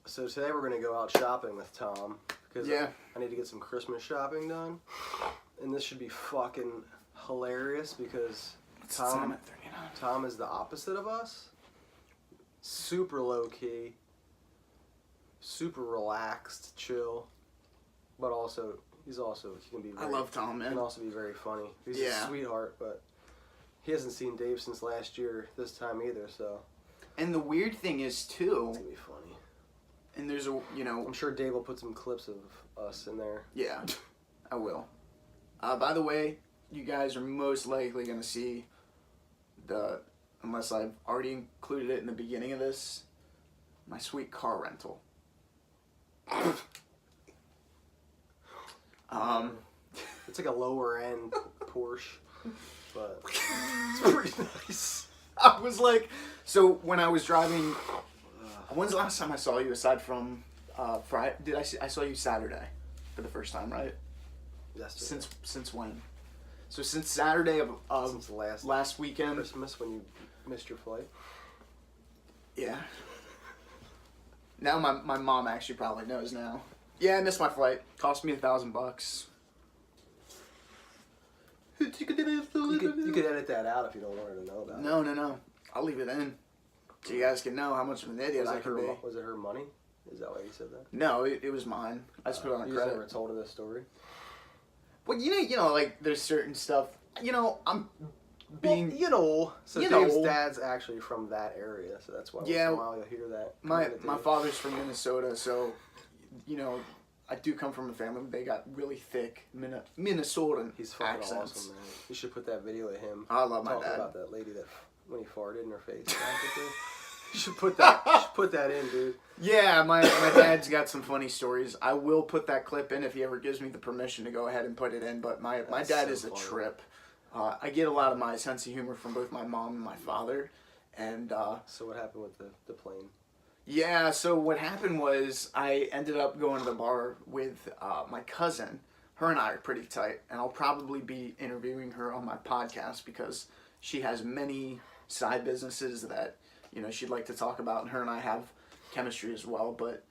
so today we're going to go out shopping with Tom. Because I need to get some Christmas shopping done. And this should be fucking hilarious because Tom is the opposite of us. Super low-key. Super relaxed, chill. But also, he can be very... I love Tom, man. He can also be very funny. He's a sweetheart, but he hasn't seen Dave since last year this time either, so... And the weird thing is, too... It's gonna be funny. And there's I'm sure Dave will put some clips of us in there. Yeah, I will. By the way, you guys are most likely going to see unless I've already included it in the beginning of this, my sweet car rental. It's like a lower end Porsche, but it's pretty nice. I was like, so when I was driving, when's the last time I saw you aside from Friday? I saw you Saturday for the first time, right? Yesterday. Since when? So since Saturday of since last weekend. Christmas when you missed your flight. Yeah. Now my mom actually probably knows now. Yeah, I missed my flight. Cost me $1,000. You could edit that out if you don't want her to know that. No. I'll leave it in. So you guys can know how much of an idiot I can be. Was it her money? Is that why you said that? No, it was mine. I just put it on a credit. You never told her this story? Well, you know, like, there's certain stuff, I'm being... Well, so Dave's dad's actually from that area, so that's why once in a while you'll hear that. My father's from Minnesota, so, I do come from a family. They got really thick Minnesotan He's fucking accents. awesome, man. You should put that video of him. I love my dad. Talking about that lady that, when he farted in her face. You should put that in, dude. Yeah, my dad's got some funny stories. I will put that clip in if he ever gives me the permission to go ahead and put it in, but my dad is a trip. I get a lot of my sense of humor from both my mom and my father. And so what happened with the plane? Yeah, so what happened was I ended up going to the bar with my cousin. Her and I are pretty tight, and I'll probably be interviewing her on my podcast because she has many side businesses that, she'd like to talk about, and her and I have chemistry as well, but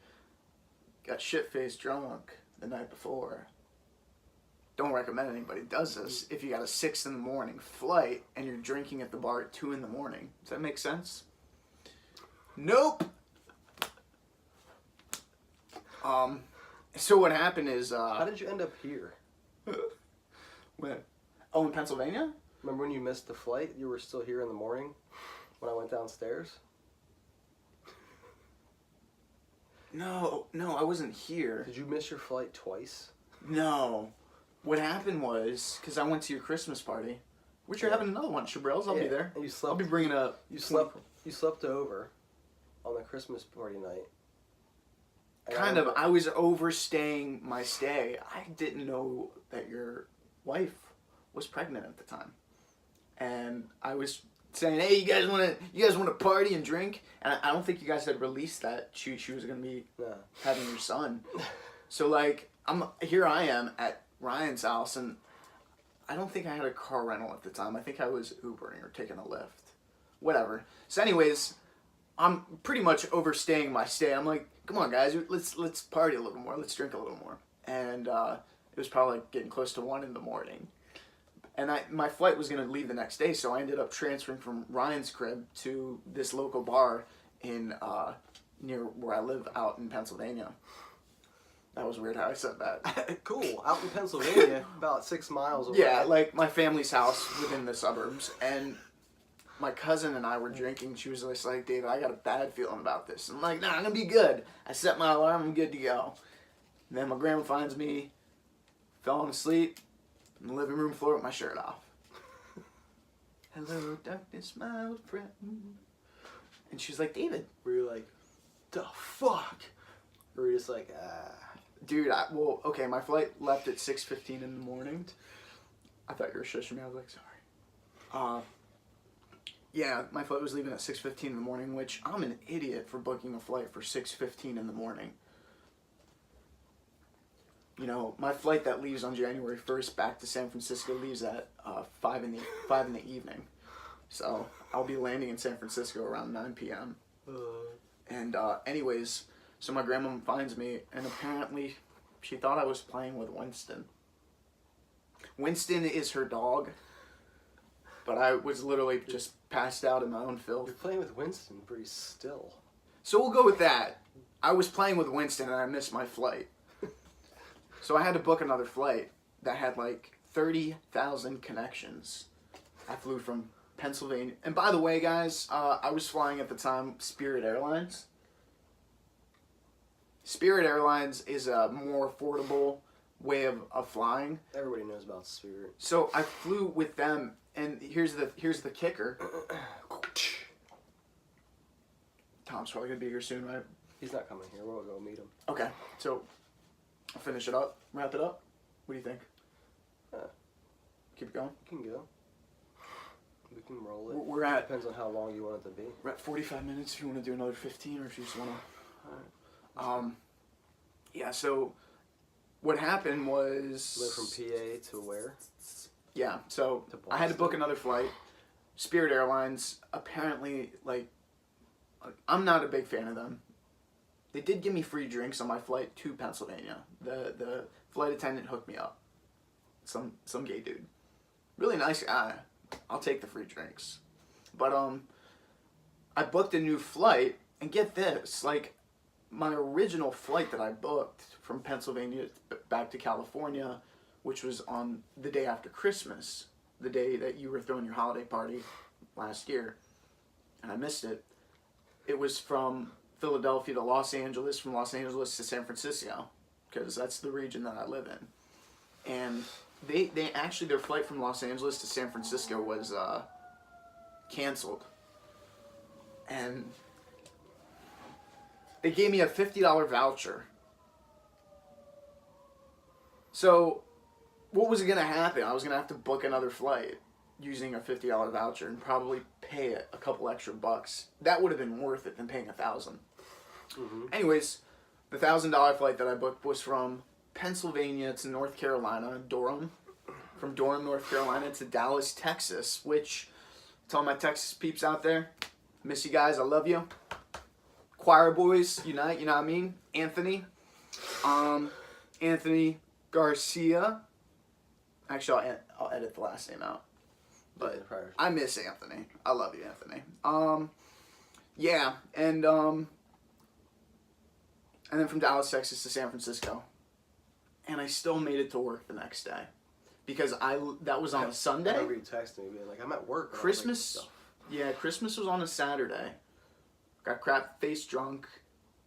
got shit-faced drunk the night before. Don't recommend anybody does this if you got a 6 a.m. flight and you're drinking at the bar at 2 a.m. Does that make sense? Nope! So what happened is, how did you end up here? Where? Oh, in Pennsylvania? Remember when you missed the flight? You were still here in the morning when I went downstairs? No, I wasn't here. Did you miss your flight twice? No. What happened was, because I went to your Christmas party, which you're having another one, Shabrils. I'll be there. And you slept, I'll be bringing up. You slept over on the Christmas party night. Kind of. I was overstaying my stay. I didn't know that your wife was pregnant at the time, and I was saying, "Hey, you guys want to party and drink?" And I don't think you guys had released that she was gonna be having your son. So like, I am at Ryan's house, and I don't think I had a car rental at the time. I think I was Ubering or taking a Lyft, whatever. So anyways, I'm pretty much overstaying my stay. I'm like, come on, guys, let's party a little more. Let's drink a little more. And it was probably getting close to 1 a.m. And my flight was going to leave the next day, so I ended up transferring from Ryan's crib to this local bar in near where I live out in Pennsylvania. That was weird how I said that. Cool. Out in Pennsylvania, about 6 miles away. Yeah, like my family's house within the suburbs. And my cousin and I were drinking. She was just like, David, I got a bad feeling about this. I'm like, nah, I'm going to be good. I set my alarm. I'm good to go. And then my grandma finds me falling asleep in the living room floor with my shirt off. Hello, darkness, my old friend. And she's like, David. Were you like, the fuck? Or were you just like, ah. Dude, okay, my flight left at 6:15 in the morning. I thought you were shushing me. I was like, sorry. Yeah, my flight was leaving at 6:15 in the morning, which I'm an idiot for booking a flight for 6:15 in the morning. My flight that leaves on January 1st back to San Francisco leaves at 5 in the evening. So I'll be landing in San Francisco around 9 p.m. And anyways, so my grandma finds me, and apparently she thought I was playing with Winston. Winston is her dog, but I was literally just passed out in my own filth. You're playing with Winston pretty still. So we'll go with that. I was playing with Winston and I missed my flight. So I had to book another flight that had like 30,000 connections. I flew from Pennsylvania. And by the way, guys, I was flying at the time Spirit Airlines. Spirit Airlines is a more affordable way of flying. Everybody knows about Spirit. So I flew with them, and here's the kicker. Tom's probably gonna be here soon, right? He's not coming here. We'll go meet him. Okay, so I'll finish it up, wrap it up. What do you think? Keep it going? We can go. We can roll it. We're at... Depends on how long you want it to be. We're at 45 minutes if you want to do another 15 or if you just want to... Yeah, so what happened was... You went from PA to where? Yeah, so I had to book another flight. Spirit Airlines, apparently, like, I'm not a big fan of them. They did give me free drinks on my flight to Pennsylvania. The flight attendant hooked me up. Some gay dude. Really nice guy. I'll take the free drinks. But I booked a new flight, and get this, like, my original flight that I booked from Pennsylvania back to California, which was on the day after Christmas, the day that you were throwing your holiday party last year, and I missed it. It was from Philadelphia to Los Angeles, from Los Angeles to San Francisco, because that's the region that I live in. And they actually, their flight from Los Angeles to San Francisco was canceled. And they gave me a $50 voucher. So, what was going to happen? I was going to have to book another flight using a $50 voucher and probably pay it a couple extra bucks. That would have been worth it than paying $1,000. Mm-hmm. Anyways, the $1,000 flight that I booked was from Pennsylvania to North Carolina, Durham. From Durham, North Carolina to Dallas, Texas, which, to all my Texas peeps out there, miss you guys, I love you. Choir boys, unite, you know what I mean? Anthony Garcia. Actually, I'll edit the last name out. But I miss Anthony. I love you, Anthony. Yeah, and then from Dallas, Texas to San Francisco. And I still made it to work the next day. Because that was on a Sunday. I remember you texting me being like, I'm at work. Christmas, Christmas was on a Saturday. Got crap face drunk,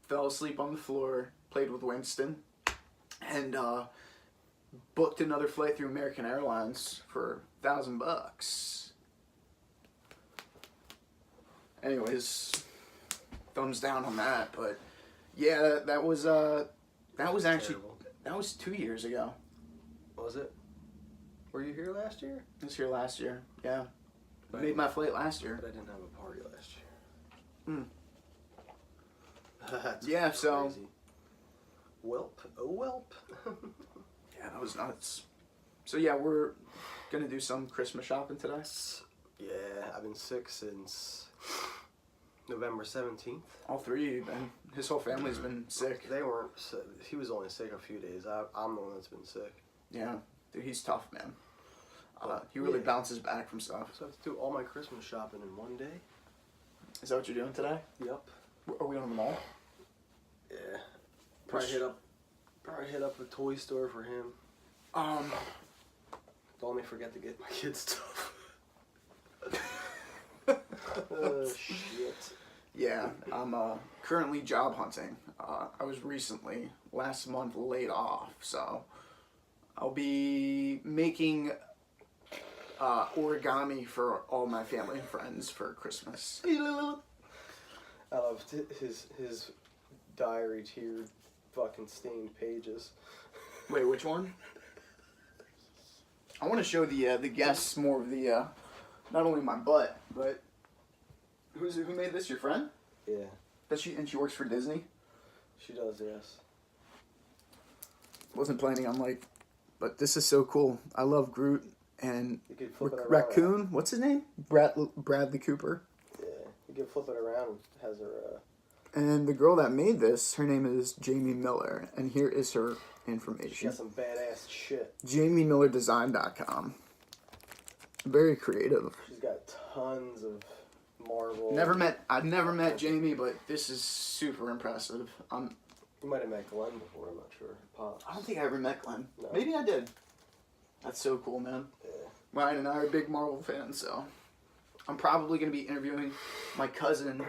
fell asleep on the floor, played with Winston, and booked another flight through American Airlines for $1,000. Anyways, thumbs down on that. But yeah, that was actually terrible. That was 2 years ago. Was it? Were you here last year? I was here last year. Yeah, I made my flight last year. But I didn't have a party last year. That's Yeah, so crazy. Welp, oh Welp. yeah, that was nuts. So yeah, we're gonna do some Christmas shopping today. Yeah, I've been sick since November 17th. All three, man. His whole family's been sick. They weren't. He was only sick a few days. I'm the one that's been sick. Yeah, dude, he's tough, man. He really bounces back from stuff. So I have to do all my Christmas shopping in one day. Is that what you're doing today? Yep. Are we on the mall? Yeah. Probably hit up a toy store for him. Don't let me forget to get my kids stuff. Oh shit. Yeah, I'm currently job hunting. I was recently, last month, laid off, so I'll be making origami for all my family and friends for Christmas. I loved his diary tiered fucking stained pages. Wait, which one? I want to show the guests more of the not only my butt, but who made this? Your friend? Yeah. And she works for Disney. She does, yes. Wasn't planning on but this is so cool. I love Groot and You could flip it around. Raccoon. What's his name? Bradley Cooper. Yeah. You could flip it around. It has her. And the girl that made this, her name is Jamie Miller, and here is her She information. got some badass shit. JamieMillerDesign.com. Very creative. She's got tons of Marvel. I've never met Jamie, but this is super impressive. You might have met Glenn before. I'm not sure. Pops. I don't think I ever met Glenn. No. Maybe I did. That's so cool, man. Yeah. Ryan and I are big Marvel fans, so I'm probably going to be interviewing my cousin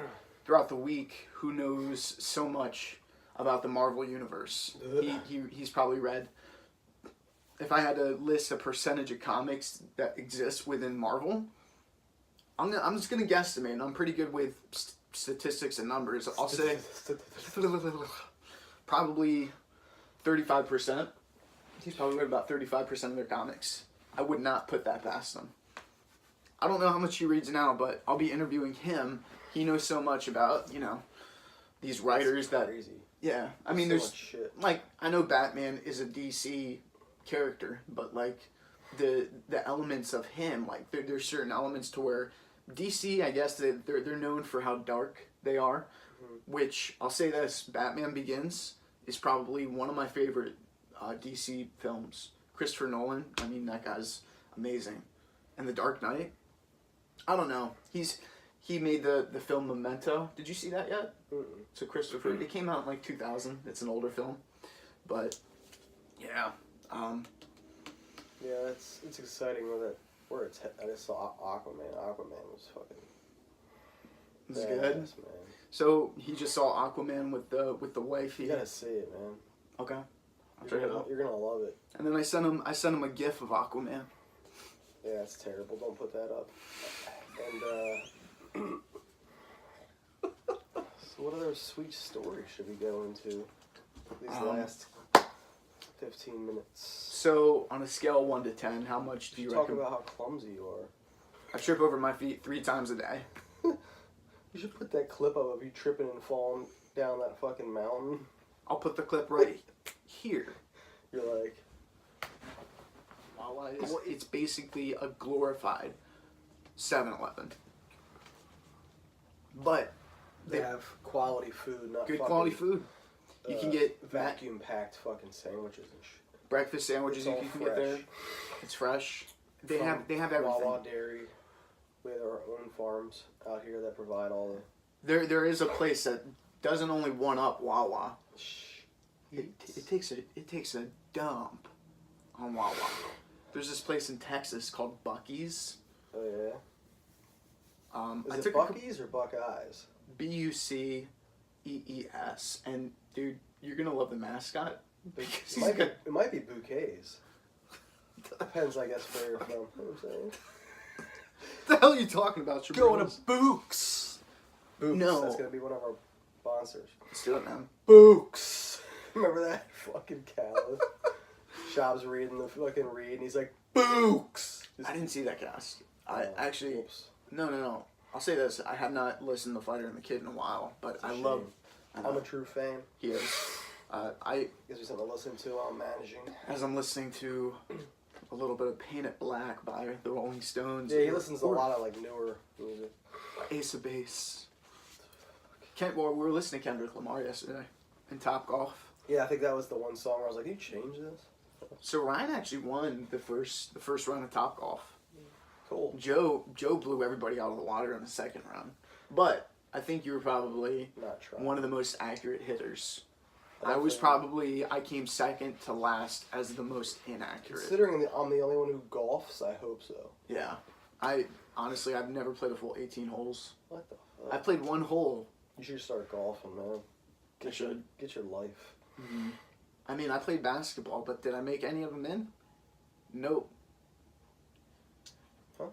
throughout the week who knows so much about the Marvel universe. He's probably read, if I had to list a percentage of comics that exist within Marvel, I'm just going to guesstimate, and I'm pretty good with statistics and numbers. I'll say probably 35%. He's probably read about 35% of their comics. I would not put that past him. I don't know how much he reads now, but I'll be interviewing him. He knows so much about, these writers that... Crazy. Yeah, I mean, So there's... much shit. I know Batman is a DC character, but, the elements of him, there's certain elements to where DC, I guess, they're known for how dark they are, which, I'll say this, Batman Begins is probably one of my favorite DC films. Christopher Nolan, I mean, that guy's amazing. and The Dark Knight. I don't know. He made the film Memento. Did you see that yet? Mm-mm. So Christopher, it came out in like 2000. It's an older film, but yeah. Yeah, it's exciting where it's. I just saw Aquaman. Aquaman was fucking. This is badass, good. man. So he just saw Aquaman with the wifey. You gotta see it, man. Okay. I'll check it out. You're gonna love it. And then I sent him a gif of Aquaman. Yeah, it's terrible. Don't put that up. And so what other sweet stories should we go into these last 15 minutes? So on a scale of 1 to 10, how much do you Talk reckon? about how clumsy you are. I trip over my feet 3 times a day. You should put that clip up of you tripping and falling down that fucking mountain. I'll put the clip right here. You're like, Wawa is, it's basically a glorified 7-Eleven. But they have quality food, not good fucking, quality food. You can get vacuum packed fucking sandwiches and shit. breakfast sandwiches It's you all can get there. It's fresh. They have everything. Wawa Dairy. We have our own farms out here that provide all the. There is a place that doesn't only one up Wawa. It takes a dump on Wawa. There's this place in Texas called Buc-ee's. Oh yeah. I Is took it Buc-ee's or Buckeyes? Buccees, and dude, you're gonna love the mascot. Because It might be bouquets. Depends, I guess, where you're from. You know what I'm saying? What the hell are you talking about? Going to Books. Books. No. That's gonna be one of our sponsors. Let's do it, man. Books. Remember that fucking Cali? Shop's reading the fucking read, and he's like, Books. I didn't see that cast. I actually. Whoops. No. I'll say this: I have not listened to Fighter and the Kid in a while, but I love. I'm a true fan. He is. Gives me something to listen to while I'm managing. As I'm listening to a little bit of Paint It Black by the Rolling Stones. Yeah, he listens to a lot of like newer music. Ace of Base. We were listening to Kendrick Lamar yesterday in Top Golf. Yeah, I think that was the one song where I was like, "Can you change this?" So Ryan actually won the first run of Top Golf. Cool. Joe blew everybody out of the water in the second round, but I think you were probably Not trying. one of the most accurate hitters. Definitely. I came second to last as the most inaccurate. Considering I'm the only one who golfs, I hope so. Yeah. Honestly, I've never played a full 18 holes. What the I fuck? played one hole. You should start golfing, man. I should. Get your life. Mm-hmm. I mean, I played basketball, but did I make any of them in? Nope. Huh?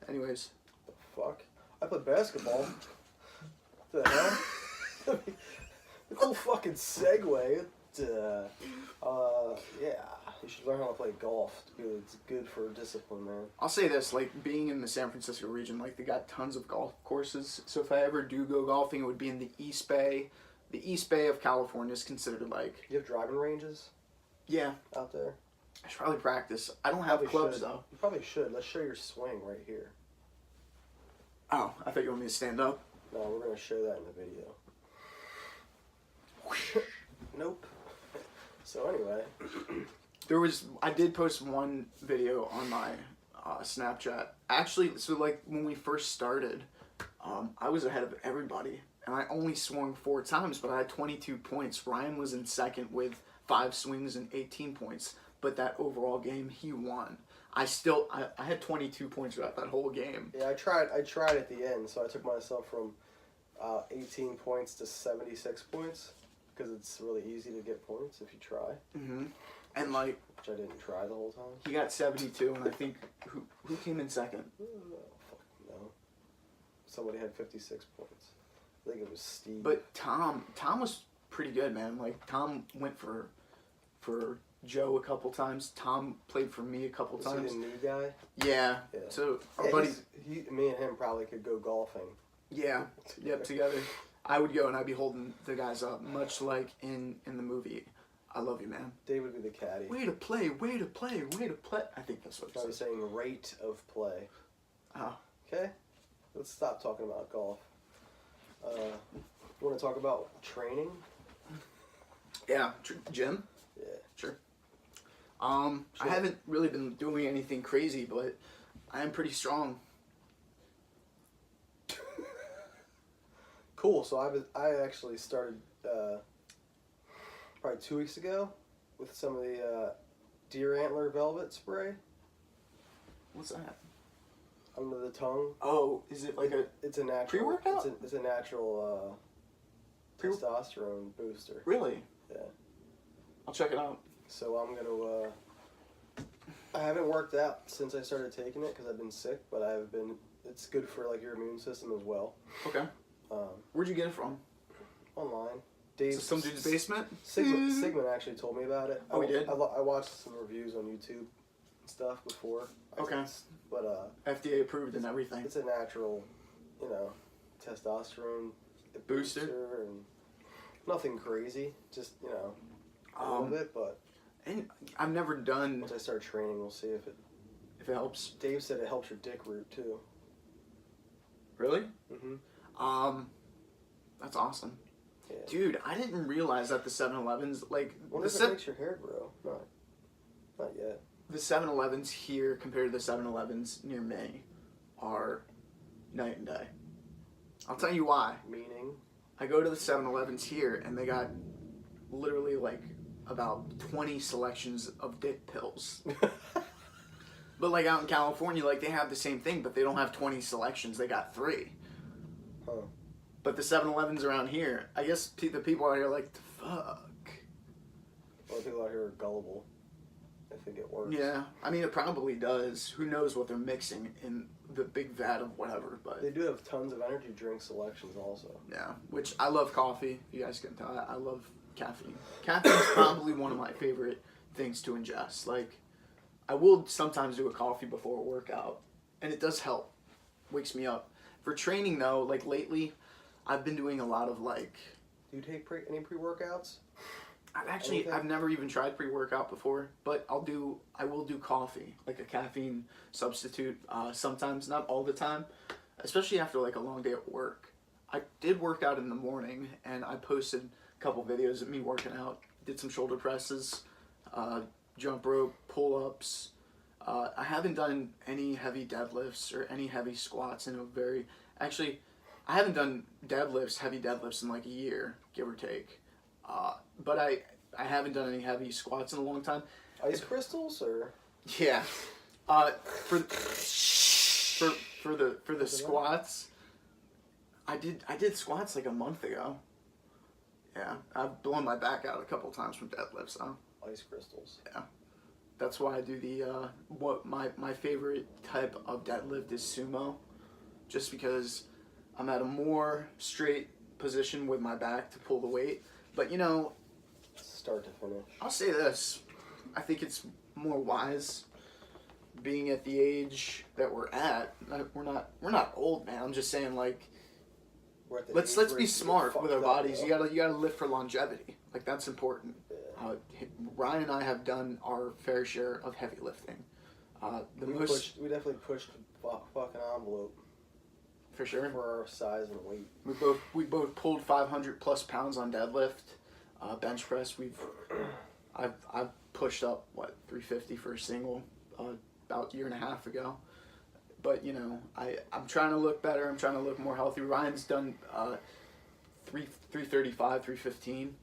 Anyways. The fuck? I played basketball. What the hell? The cool fucking segue. Yeah. You should learn how to play golf. It's good for discipline, man. I'll say this, like, being in the San Francisco region, like, they got tons of golf courses. So if I ever do go golfing, it would be in the East Bay. The East Bay of California is considered, like... You have driving ranges? Yeah. Out there? I should probably practice. I don't have Probably clubs, should. though. You probably should. Let's show your swing right here. Oh, I thought you wanted me to stand up. No, we're going to show that in the video. Nope. So anyway... I did post one video on my Snapchat. Actually, so like when we first started, I was ahead of everybody, and I only swung 4 times, but I had 22 points. Ryan was in second with 5 swings and 18 points, but that overall game he won. I had 22 points throughout that whole game. Yeah, I tried at the end, so I took myself from 18 points to 76 points, because it's really easy to get points if you try. Mm-hmm. And like, which I didn't try the whole time. He got 72, and I think who came in second? Oh, fuck no. Somebody had 56 points. I think it was Steve. But Tom was pretty good, man. Like Tom went for Joe a couple times. Tom played for me a couple times. Was he the new guy? Yeah. So our buddy, me and him probably could go golfing. Yeah. Yep. Together. I would go and I'd be holding the guys up, much like in the movie. I love you, man. Dave would be the caddy. Way to play, way to play, way to play. I think that's what I was saying rate of play. Oh. Okay? Let's stop talking about golf. You want to talk about training? Yeah. Gym? Yeah. Sure. I haven't really been doing anything crazy, but I am pretty strong. Cool. So I actually started probably 2 weeks ago with some of the deer antler velvet spray What's that? under the tongue. Oh, is it like a It's a natural pre-workout? It's a natural testosterone booster. Really? Yeah. I'll check it out. So I'm gonna. I haven't worked out since I started taking it because I've been sick, but I've been. It's good for like your immune system as well. Okay. Where'd you get it from? Online. Dave, Some dude's basement? Sigmund actually told me about it. Oh, he did? I watched some reviews on YouTube and stuff before. Okay. But FDA approved and everything. it's a natural, testosterone Booster? and nothing crazy. Just a little bit. But And I've never done, once I start training, we'll see if it. if it helps. Dave said it helps your dick root too. Really? Mhm. That's awesome. Yeah. Dude, I didn't realize that the 7-Elevens, like, Wonder if it makes your hair grow. Not yet. the 7-Elevens here compared to the 7-Elevens near me are night and day. I'll tell you why. Meaning. I go to the 7-Elevens here and they got literally like about 20 selections of dick pills. But like out in California, like they have the same thing, but they don't have 20 selections. They got 3. Huh. But the 7-Elevens around here, I guess the people out here are like, fuck. Well, people out here are gullible. I think it works. Yeah, I mean, it probably does. Who knows what they're mixing in the big vat of whatever, but... They do have tons of energy drink selections also. Yeah, which I love coffee. You guys can tell. I love caffeine. Caffeine's probably one of my favorite things to ingest. Like, I will sometimes do a coffee before a workout, and it does help. Wakes me up. For training, though, like lately, I've been doing a lot of like... Do you take any pre-workouts? I've never even tried pre-workout before, but I will do coffee, like a caffeine substitute, sometimes, not all the time, especially after like a long day at work. I did work out in the morning, and I posted a couple videos of me working out, did some shoulder presses, jump rope, pull-ups. I haven't done any heavy deadlifts or any heavy squats in actually, I haven't done heavy deadlifts in like a year, give or take. But I haven't done any heavy squats in a long time. Ice crystals or? Yeah. For the squats, I did squats like a month ago. Yeah, I've blown my back out a couple times from deadlifts. So. Ice crystals. Yeah. That's why I do the what my favorite type of deadlift is sumo, just because I'm at a more straight position with my back to pull the weight. But Start to finish. I'll say this. I think it's more wise being at the age that we're at. We're not old, man. I'm just saying, like, let's be smart with our bodies. You gotta live for longevity. Like, that's important. Yeah. Ryan and I have done our fair share of heavy lifting. We definitely pushed the fucking envelope. For sure. For our size and weight. We both pulled 500 plus pounds on deadlift. Bench press, I've pushed up 350 for a single about a year and a half ago. But I'm trying to look better. I'm trying to look more healthy. Ryan's done 335, 315.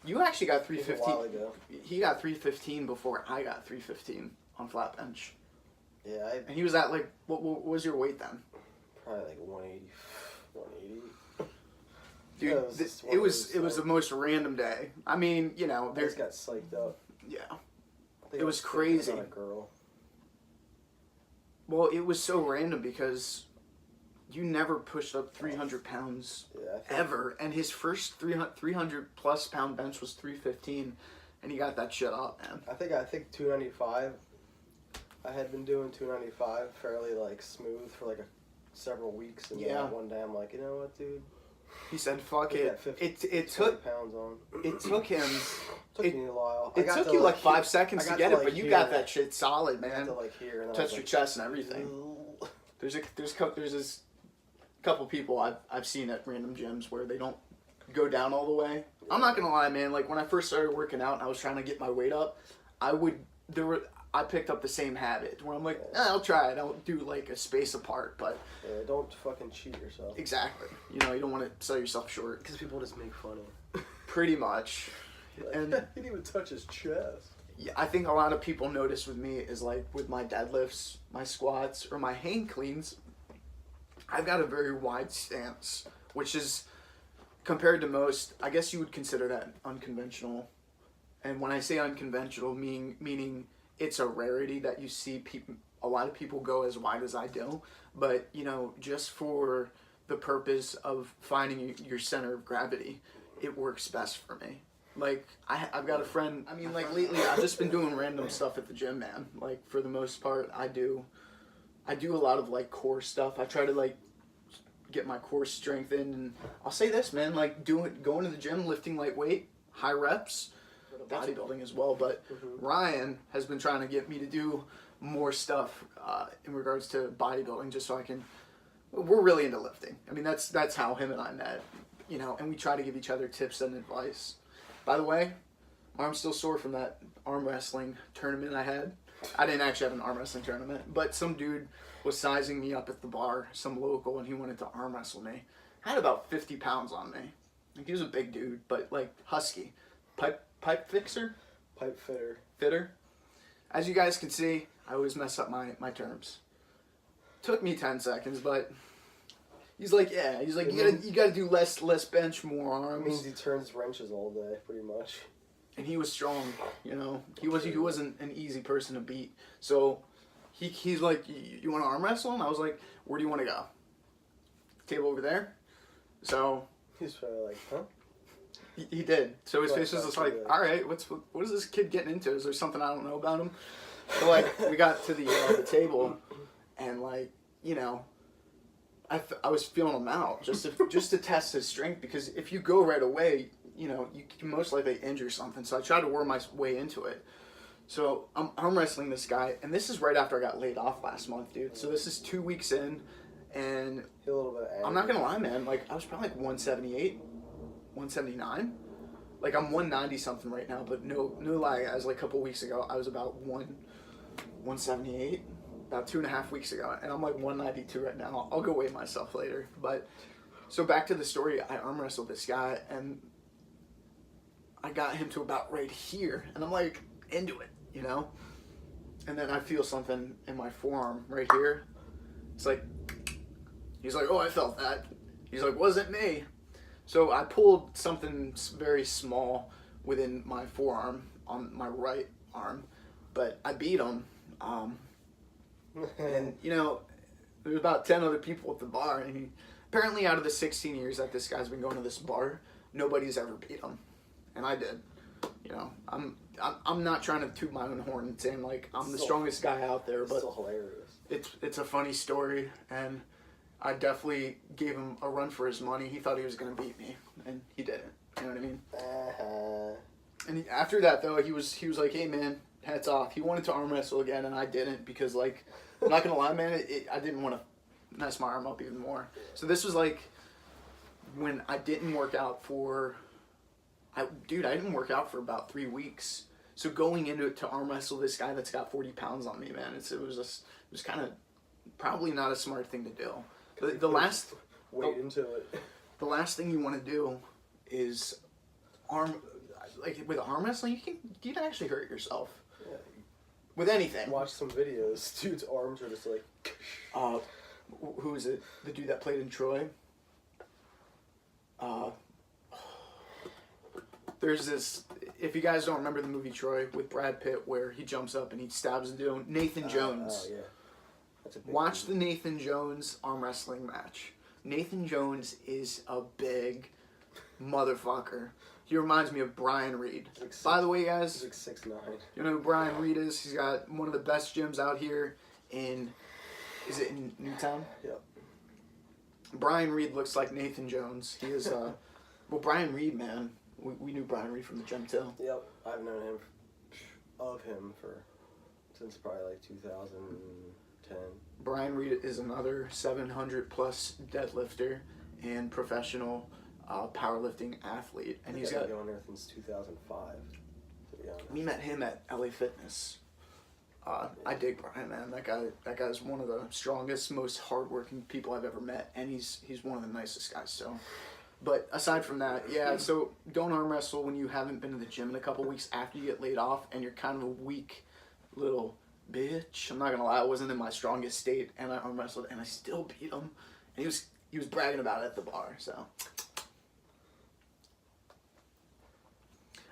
You actually got 315. A while ago. He got 315 before I got 315 on flat bench. Yeah, and he was at what was your weight then? Probably like 180. 180. Dude, Yeah, it was the most random day. I mean, I just got psyched up. Yeah. It was crazy. About a girl. Well, it was so random because you never pushed up 300 pounds ever, and his first 300 plus pound bench was 315, and he got that shit up, man. I think 295. I had been doing 295 fairly smooth for several weeks, and then one day I'm like, you know what, dude? He said, "Fuck it." It took pounds on. It took him. Took me a while. It took you 5 seconds to get it, but you got that shit solid, man. I got to here, and touched your chest and everything. There's this couple people I've seen at random gyms where they don't go down all the way. I'm not gonna lie, man. Like when I first started working out and I was trying to get my weight up, I picked up the same habit where I'm like, I'll try it. I'll do like a space apart, but Yeah, don't fucking cheat yourself. exactly. You know, you don't want to sell yourself short. Because people just make fun of. Pretty much. Like, And he didn't even touch his chest. yeah, I think a lot of people notice with me is like with my deadlifts, my squats, or my hang cleans, I've got a very wide stance, which is compared to most, I guess you would consider that unconventional. And when I say unconventional, meaning it's a rarity that you see a lot of people go as wide as I do. But, you know, just for the purpose of finding your center of gravity, it works best for me. Like, I've got a friend, I mean, like, lately, I've just been doing random stuff at the gym, man. Like, for the most part, I do a lot of, like, core stuff. I try to, like, get my core strengthened, and I'll say this, man, like, going to the gym, lifting lightweight, high reps, bodybuilding as well, but Ryan has been trying to get me to do more stuff in regards to bodybuilding, just so I can, we're really into lifting. I mean, that's how him and I met, you know, and we try to give each other tips and advice. By the way, my arm's still sore from that arm wrestling tournament I had. I didn't actually have an arm wrestling tournament, but some dude was sizing me up at the bar, some local, and he wanted to arm wrestle me. I had about 50 pounds on me. Like, he was a big dude, but like husky. Pipe fixer? Pipe fitter. Fitter. As you guys can see, I always mess up my terms. Took me 10 seconds, but he's like, you gotta do less bench, more arms. It means he turns wrenches all day, pretty much. And he was strong, you know. He wasn't an easy person to beat. So he's like, you want to arm wrestle? And I was like, where do you want to go? Table over there. So he's probably like, huh? He did. So his face was just like, all right, what is this kid getting into? Is there something I don't know about him? So like, we got to the table, and like, you know, I was feeling him out just to test his strength, because if you go right away, you know, you can most likely injure something. So I tried to worm my way into it. So I'm arm wrestling this guy, and this is right after I got laid off last month, dude. So this is 2 weeks in, and a little bit angry. I'm not gonna lie, man. Like, I was probably like 178, 179. Like, I'm 190 something right now, but no lie, guys. Like a couple weeks ago, I was about 178. About 2.5 weeks ago, and I'm like 192 right now. I'll go weigh myself later. But so back to the story, I arm wrestled this guy, and I got him to about right here, and I'm like into it, you know. And then I feel something in my forearm right here. It's like, he's like, oh, I felt that. He's like, wasn't me. So I pulled something very small within my forearm on my right arm, but I beat him. And, you know, there was about 10 other people at the bar, and apparently out of the 16 years that this guy's been going to this bar, nobody's ever beat him. And I did. You know, I'm not trying to toot my own horn and saying, like, I'm the strongest guy out there, but still hilarious. It's a funny story, and I definitely gave him a run for his money. He thought he was going to beat me, and he didn't. You know what I mean? And after that, though, he was like, hey, man, hats off. He wanted to arm wrestle again, and I didn't, because, like, I'm not going to lie, man, I didn't want to mess my arm up even more. So this was, like, when I didn't work out for... I didn't work out for about 3 weeks. So going into it to arm wrestle this guy that's got 40 pounds on me, man, it was kind of probably not a smart thing to do. The last thing you want to do is with arm wrestling, you can actually hurt yourself. Yeah. With anything. Watch some videos. Dude's arms are just like. Who is it? The dude that played in Troy. There's this, if you guys don't remember the movie Troy with Brad Pitt, where he jumps up and he stabs the dude, Nathan Jones. Oh, yeah. That's a big Watch the Nathan Jones arm wrestling match. Nathan Jones is a big motherfucker. He reminds me of Brian Reed. By the way, guys, he's like 6'9". You know who Brian Reed is? He's got one of the best gyms out here in Newtown? Yep. Brian Reed looks like Nathan Jones. He is, well, Brian Reed, man. We knew Brian Reed from the gym too. Yep, I've known him since probably like 2010. Brian Reed is another 700 plus deadlifter and professional powerlifting athlete, and he's got been going there since 2005. to be honest. We met him at LA Fitness. I dig Brian, man. That guy's one of the strongest, most hardworking people I've ever met, and he's one of the nicest guys. So, but aside from that, yeah. So don't arm wrestle when you haven't been to the gym in a couple weeks after you get laid off, and you're kind of a weak little bitch. I'm not gonna lie, I wasn't in my strongest state, and I arm wrestled, and I still beat him. And he was bragging about it at the bar. So.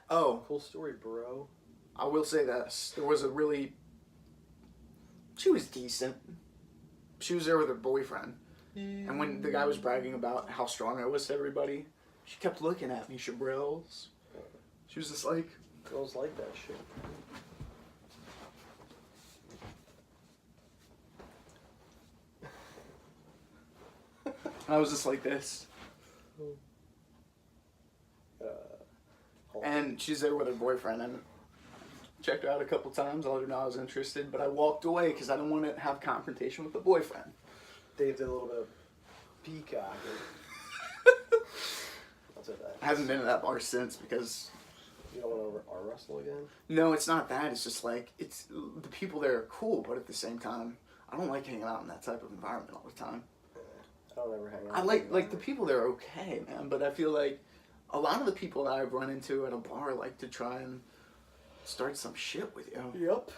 Oh, Cool story, bro. I will say this: there was a really. She was decent. She was there with her boyfriend. And when the guy was bragging about how strong I was to everybody, she kept looking at me, Shabrils. She was just like... Girls like that shit. And I was just like this. And she's there with her boyfriend, and checked her out a couple times. I let her know I was interested, but I walked away because I didn't want to have confrontation with the boyfriend. Dave did a little bit of peacock. That's what that is. I haven't been to that bar since because... You don't want to arm wrestle again? No, it's not that. It's just like, it's the people there are cool, but at the same time, I don't like hanging out in that type of environment all the time. Yeah, I don't ever hang out. I like the people there are okay, man, but I feel like a lot of the people that I've run into at a bar like to try and start some shit with you. Yep.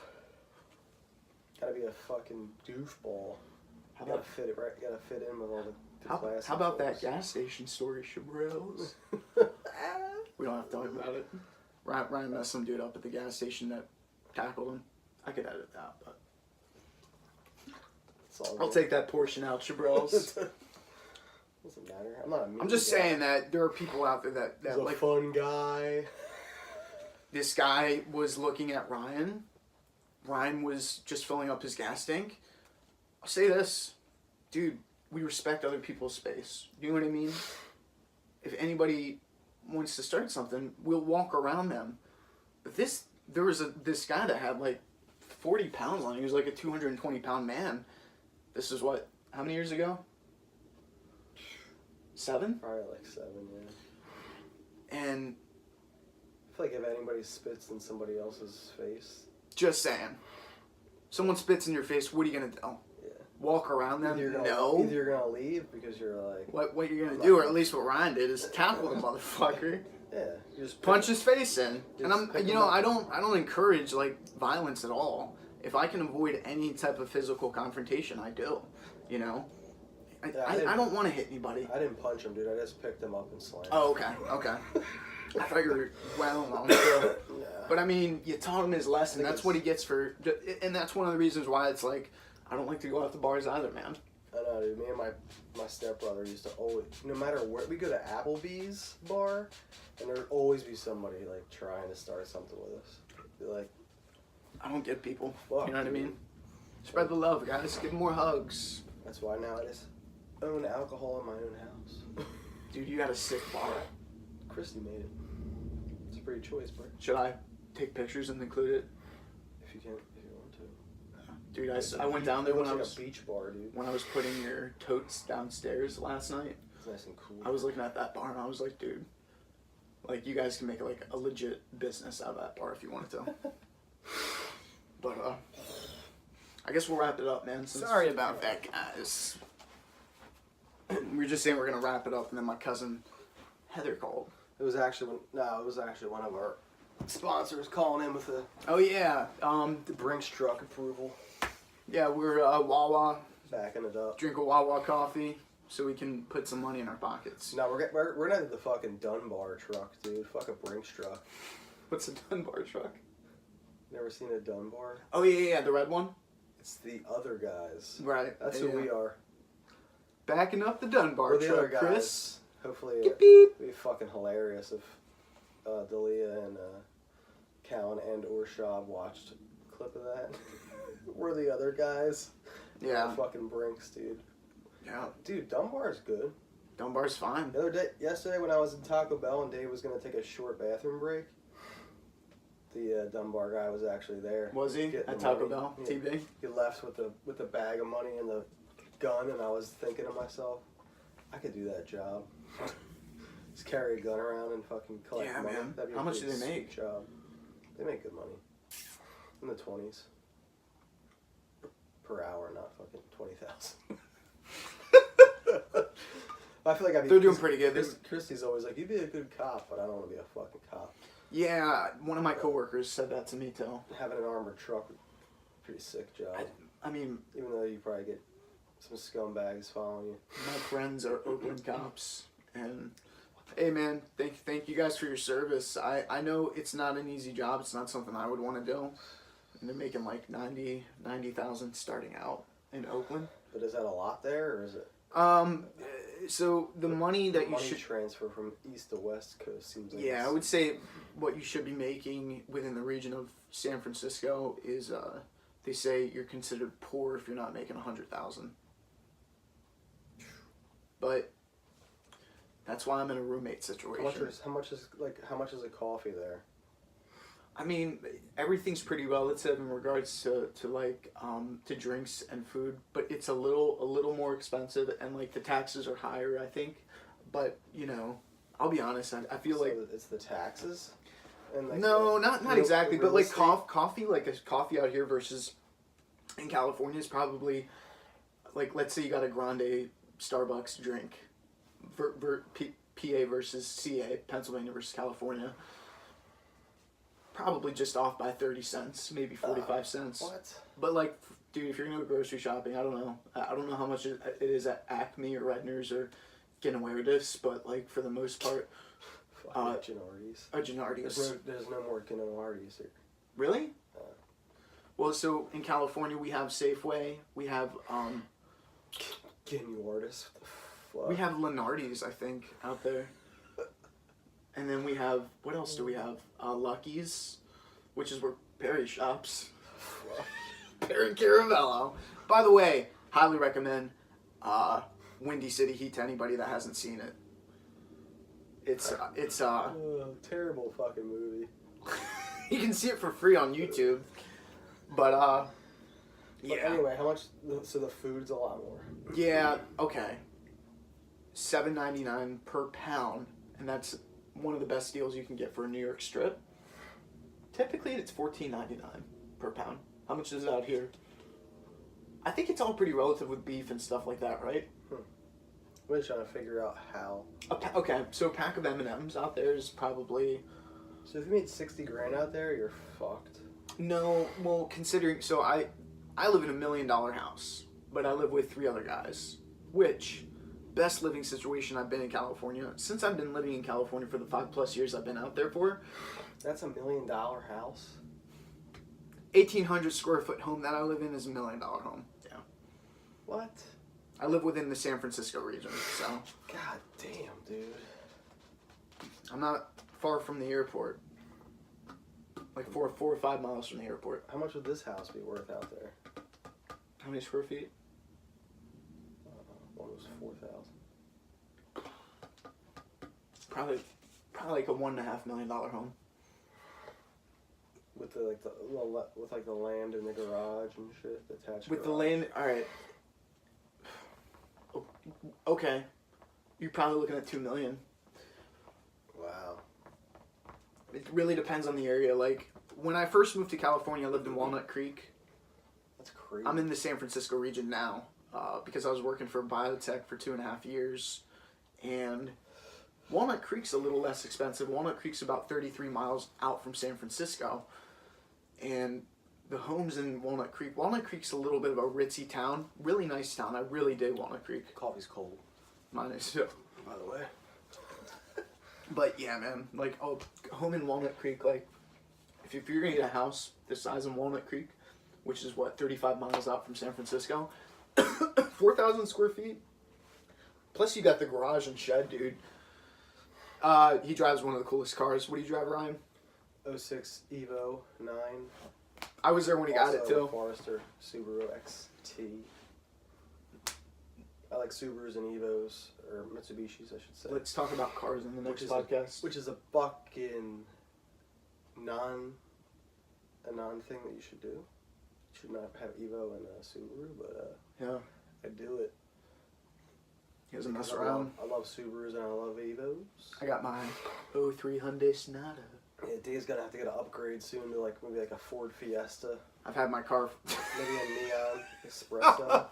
Gotta be a fucking goofball. How Gotta about fit it right. Gotta fit in with all the classic how about folks. that gas station story, Shabrils? We don't have to talk about it. Ryan messed some dude up at the gas station that tackled him. I could edit that, but It's all I'll good. take that portion out, Shabrils. Doesn't matter. I'm not a mean I'm just guy. saying that there are people out there that He's a like fun guy. this guy was looking at Ryan. Ryan was just filling up his gas tank. I'll say this, dude, we respect other people's space. You know what I mean? If anybody wants to start something, we'll walk around them. But there was this guy that had like 40 pounds on him. He was like a 220-pound man. This is what, how many years ago? 7? Probably like 7, yeah. And I feel like if anybody spits in somebody else's face, just saying, someone spits in your face, what are you going to do? yeah. Walk around them? Either you're gonna leave because you're like, What you're gonna do, or at least what Ryan did, is tackle the motherfucker, yeah, you just punch his face in. And Just pick him I up. don't encourage like violence at all. If I can avoid any type of physical confrontation, I do. You know, I don't want to hit anybody. I didn't punch him, dude. I just picked him up and slammed. Oh, okay. I thought you were well known. Yeah. But I mean, you taught him his lesson. I think That's what he gets for, and that's one of the reasons why it's like I don't like to go out to bars either, man. I know, dude. Me and my stepbrother used to always, no matter where we go to Applebee's bar, and there'd always be somebody like trying to start something with us. Be like, I don't get people. Fuck, You know what I dude. mean? Spread the love, guys. Give more hugs. that's why now I just own alcohol in my own house. Dude, you got a sick bar. Christy made it. It's a pretty choice, bro. Should I take pictures and include it? If you want to. Dude, I went down there It when looks I like was a beach bar, dude. when I was putting your totes downstairs last night. It's nice and cool. I was looking at that bar and I was like, dude, like you guys can make like a legit business out of that bar if you wanted to. But I guess we'll wrap it up, man. Sorry about that, guys. We were just saying we're gonna wrap it up, and then my cousin Heather called. It was actually one of our sponsors calling in with the Oh yeah, Brinks truck approval, yeah, we're Wawa. backing it up. Drink a Wawa coffee so we can put some money in our pockets. No, we're not the fucking Dunbar truck, dude. Fuck a Brinks truck. What's a Dunbar truck? Never seen a Dunbar? Oh yeah, the red one. It's the other guys. Right. That's yeah. who we are. Backing up the Dunbar We're the other truck, guys. Chris. Hopefully, Beep, beep. it'd be fucking hilarious if Dalia and Callan and or Shab watched a clip of that. We're the other guys. Yeah. Fucking Brinks, dude. Yeah. Dude, Dunbar is good. Dunbar's fine. Yesterday when I was in Taco Bell and Dave was gonna take a short bathroom break, the Dunbar guy was actually there. Was he Getting at the Taco money. Bell? Yeah. TB? He left with the bag of money and the gun, and I was thinking to myself, I could do that job. Just carry a gun around and fucking collect Yeah, money. man. That'd be How a much pretty do they sweet make? Job. They make good money. In the 20s. Per hour, not fucking 20,000. I feel like They're doing pretty good. Christy's always like, you'd be a good cop, but I don't want to be a fucking cop. Yeah, one of my coworkers said that to me too. Having an armored truck, pretty sick job. I mean, even though you probably get some scumbags following you. My friends are Oakland cops, and hey man, thank you guys for your service. I know it's not an easy job. It's not something I would want to do. And they're making like 90,000 starting out in Oakland. But is that a lot there, or is it? So the money that you should transfer from east to west coast seems like I would say what you should be making within the region of San Francisco is they say you're considered poor if you're not making 100,000. But that's why I'm in a roommate situation. How much is a coffee there? I mean, everything's pretty relative in regards to drinks and food, but it's a little more expensive, and like the taxes are higher, I think. But you know, I'll be honest, I feel like it's the taxes. And like no, not exactly, but like coffee, like a coffee out here versus in California is probably like, let's say you got a grande Starbucks drink, PA versus CA, Pennsylvania versus California. Probably just off by 30 cents, maybe 45 cents. What? But like, dude, if you're gonna go grocery shopping, I don't know how much it is at Acme or Redner's or getting away with this, but like for the most part, Gennardi's. Gennardi's. There's no more Gennardi's here. Really? Well, so in California we have Safeway, we have Gennardi's. We have Lenardi's, I think, out there. And then we have, what else do we have? Lucky's, which is where Perry shops. Perry Caravello. By the way, highly recommend Windy City Heat to anybody that hasn't seen it. It's terrible fucking movie. You can see it for free on YouTube. But yeah. But anyway, how much? So the food's a lot more. Yeah. Okay. $7.99 per pound, and that's one of the best deals you can get for a New York strip. Typically, it's $14.99 per pound. How much is it out here? I think it's all pretty relative with beef and stuff like that, right? I'm just trying to figure out how. Okay, so a pack of M&Ms out there is probably. So if you made 60 grand out there, you're fucked. No, well, considering so I live in $1 million house, but I live with 3 other guys, which. Best living situation I've been in California since I've been living in California for the 5+ years I've been out there for. That's $1 million house. 1,800 square foot home that I live in is $1 million home. Yeah. What? I live within the San Francisco region, so. God damn, dude. I'm not far from the airport. Like 4 or 5 miles from the airport. How much would this house be worth out there? How many square feet? One was 4,000. Probably like a $1.5 million home. With the land and the garage and shit attached. With garage. the land, all right. Okay, you're probably looking at $2 million. Wow. It really depends on the area. Like when I first moved to California, I lived in Walnut Creek. That's crazy. I'm in the San Francisco region now. Because I was working for biotech for 2.5 years, and Walnut Creek's a little less expensive. Walnut Creek's about 33 miles out from San Francisco, and the homes in Walnut Creek's a little bit of a ritzy town, really nice town. I really dig Walnut Creek. Coffee's cold. Mine is too, by the way. But yeah, man, like home in Walnut Creek, like if you're gonna get a house this size in Walnut Creek, which is what 35 miles out from San Francisco. 4,000 square feet. Plus you got the garage and shed, dude. He drives one of the coolest cars. What do you drive, Ryan? 06 Evo 9. I was there when he got it too. Forester Subaru XT. I like Subarus and Evos, or Mitsubishis, I should say. Let's talk about cars in the next podcast. Which is a fucking non thing that you should do. You should not have Evo and a Subaru, but yeah, I do it. He doesn't mess around. I love Subarus and I love Evos. I got my 03 Hyundai Sonata. Yeah, Dave's gonna have to get an upgrade soon to like maybe like a Ford Fiesta, I've had my car. maybe a neon espresso.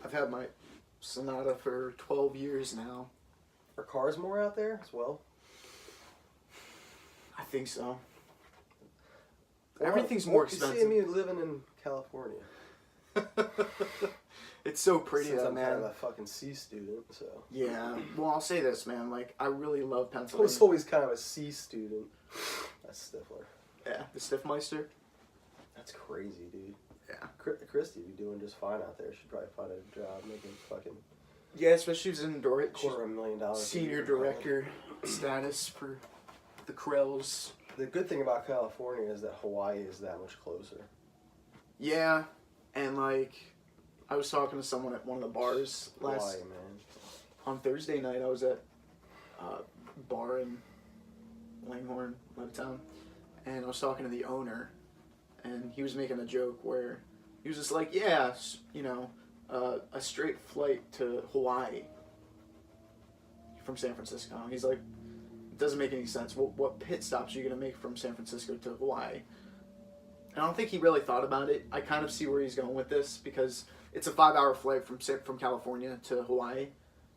I've had my Sonata for 12 years now. Are cars more out there as well? I think so. Well, Everything's more You expensive. see me living in California. It's so pretty Since though, I'm man. kind of a fucking C student, so. Yeah. Well, I'll say this, man. Like, I really love I Pennsylvania. was always kind of a C student. That's Stifler. Yeah, the Stiffmeister. That's crazy, dude. Yeah. Christy be doing just fine out there. She'd probably find a job making fucking Yeah, especially if she's in $250,000. senior director status for the Krells. The good thing about California is that Hawaii is that much closer. Yeah, and like, I was talking to someone at one of the bars Hawaii, man. on Thursday night. I was at a bar in Langhorne, Levittown, and I was talking to the owner, and he was making a joke where he was just like, yeah, a straight flight to Hawaii from San Francisco. He's like, it doesn't make any sense. What pit stops are you going to make from San Francisco to Hawaii? And I don't think he really thought about it. I kind of see where he's going with this because it's a 5-hour flight from California to Hawaii,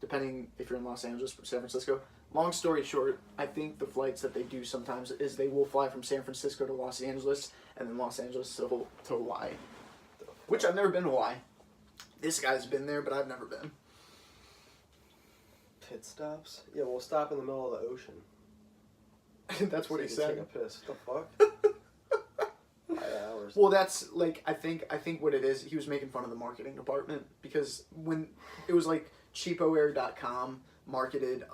depending if you're in Los Angeles or San Francisco. Long story short, I think the flights that they do sometimes is they will fly from San Francisco to Los Angeles and then Los Angeles to Hawaii, which I've never been to Hawaii. This guy's been there, but I've never been. Pit stops? Yeah, we'll stop in the middle of the ocean. That's what So he you can said. Take a piss. What the fuck? 5 hours. Well, that's like I think what it is. He was making fun of the marketing department because when it was like cheapoair.com marketed,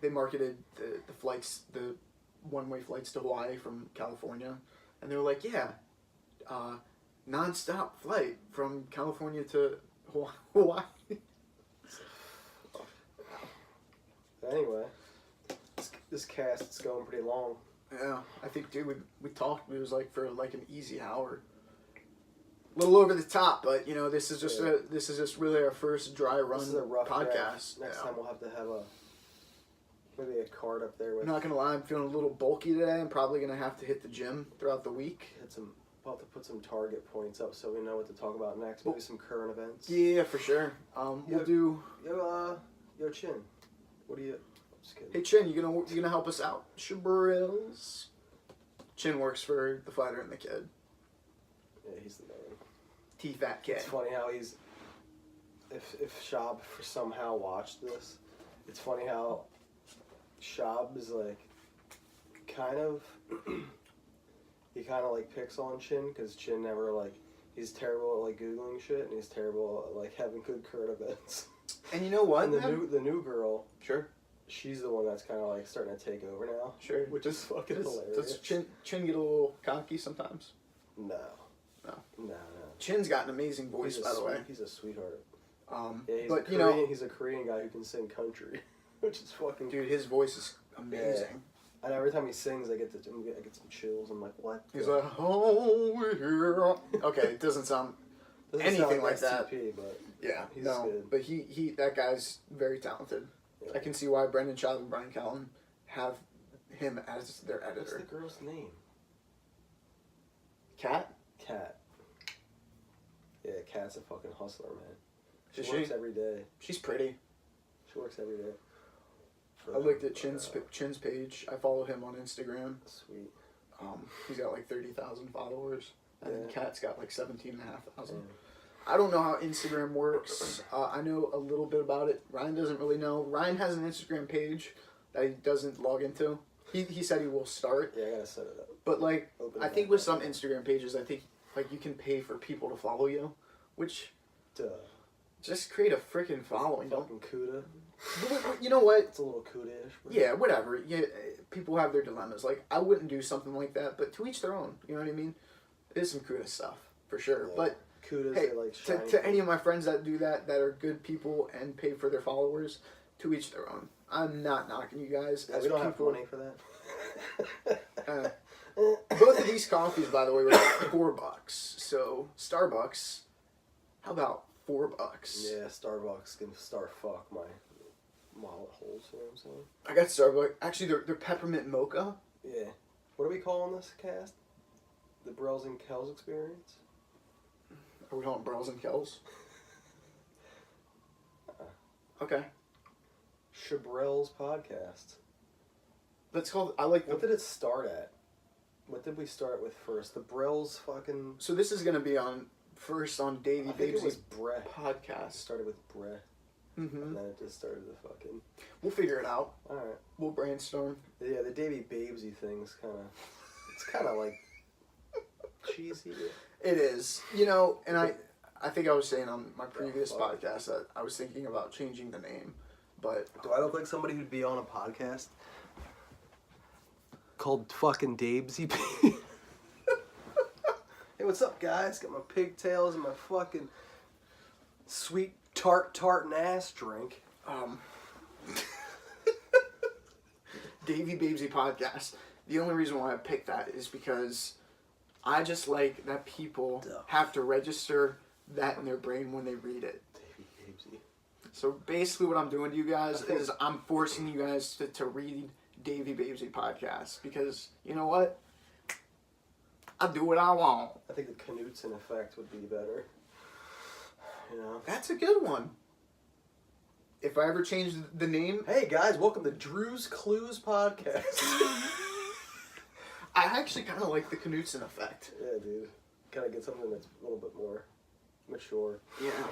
they marketed the flights, the one-way flights to Hawaii from California, and they were like, yeah, non-stop flight from California to Hawaii. Anyway, this cast is going pretty long. Yeah, I think, dude, we talked. It was like for like an easy hour. A little over the top, but you know, this is just really our first dry run This is a rough podcast. draft. Next time we'll have to have maybe a card up there with. I'm not gonna lie, I'm feeling a little bulky today. I'm probably gonna have to hit the gym throughout the week. We'll have to put some target points up so we know what to talk about next. Maybe some current events. Yeah, for sure. We'll do. Yo, Chin. What do you? Just kidding. Hey Chin, you gonna help us out? Shabrils. Chin works for the fighter and the kid. Yeah, he's the man. T-Fat kid. It's funny how he's. If Shab somehow watched this, it's funny how Shab is like, kind of. He kind of like picks on Chin because Chin never like. He's terrible at like googling shit and he's terrible at like having good current events. And you know what? And the new girl. Sure. She's the one that's kind of like starting to take over now. Sure. Which is fucking hilarious. Does Chin get a little cocky sometimes? No. No. No. Chin's got an amazing voice, by the way. He's a sweetheart. Yeah, But he's a Korean guy who can sing country, which is fucking. Dude, his voice is amazing. Yeah. And every time he sings, I get some chills. I'm like, what? He's like, oh, here. Okay, it doesn't sound anything like that. STP, but yeah, he's no, good. but that guy's very talented. Yeah. I can see why Brendan Schaub and Brian Callen have him as their What's editor. the girl's name? Kat? Kat. Yeah, Kat's a fucking hustler, man. Is She works she? every day. She's pretty. She works every day. I looked at Chin's page. I follow him on Instagram. Sweet. He's got like 30,000 followers, and then Yeah. Kat's got like 17,500. Yeah. I don't know how Instagram works. I know a little bit about it. Ryan doesn't really know. Ryan has an Instagram page that he doesn't log into. He said he will start, Yeah, I gotta set it up. but like Open I it think up. with some Instagram pages, I think like you can pay for people to follow you, which Duh. just create a freaking following. Don't Fucking Cuda. you know what? It's a little Cuda-ish. but- Yeah, whatever. Yeah, people have their dilemmas. Like I wouldn't do something like that, but to each their own. You know what I mean? There's some Cuda stuff for sure, Yeah. but. Cudas, Hey, they like to shiny. any of my friends that do that are good people and pay for their followers, to each their own. I'm not knocking you guys. Yeah, as we don't people. have money for that. Both of these coffees, by the way, were $4. So Starbucks, how about $4? Yeah, Starbucks can star fuck my wallet holes, you know what I'm saying? I got Starbucks. Actually, they're peppermint mocha. Yeah. What are we calling this cast? The Brels and Kells experience? Are we calling Brels and Kells? Okay. Chabrel's podcast. Let's call. I like. What did it start at? What did we start with first? The Brels fucking. So this is gonna be on first on Davey I think it was Babes's Brett. podcast. Started with Brett. Mm-hmm. And then it just started the fucking. We'll figure it out. All right. We'll brainstorm. Yeah, the Davey Babesy thing's kind of. It's kind of like. Cheesy. It is. You know, and I think I was saying on my previous podcast that I was thinking about changing the name, but Do I look like somebody who'd be on a podcast called fucking Dabesy? Hey, what's up, guys? Got my pigtails and my fucking sweet tart ass drink. Davey Babesy podcast. The only reason why I picked that is because I just like that people have to register that in their brain when they read it. Davey Babesy. So basically what I'm doing to you guys is I'm forcing you guys to read Davey Babesy podcast because, you know what? I do what I want. I think the Knutson effect would be better. You know? That's a good one. If I ever change the name... Hey, guys, welcome to Drew's Clues podcast. I actually kind of like the Knutson effect. Yeah, dude. Kind of get something that's a little bit more mature. Yeah. You know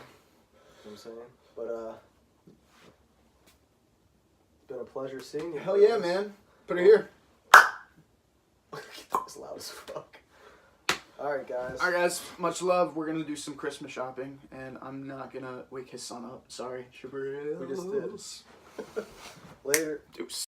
what I'm saying? But, it's been a pleasure seeing you. Hell yeah, man. Put it here. That was loud as fuck. Alright, guys. Alright, guys. Much love. We're going to do some Christmas shopping, and I'm not going to wake his son up. Sorry. We just did. Later. Deuce.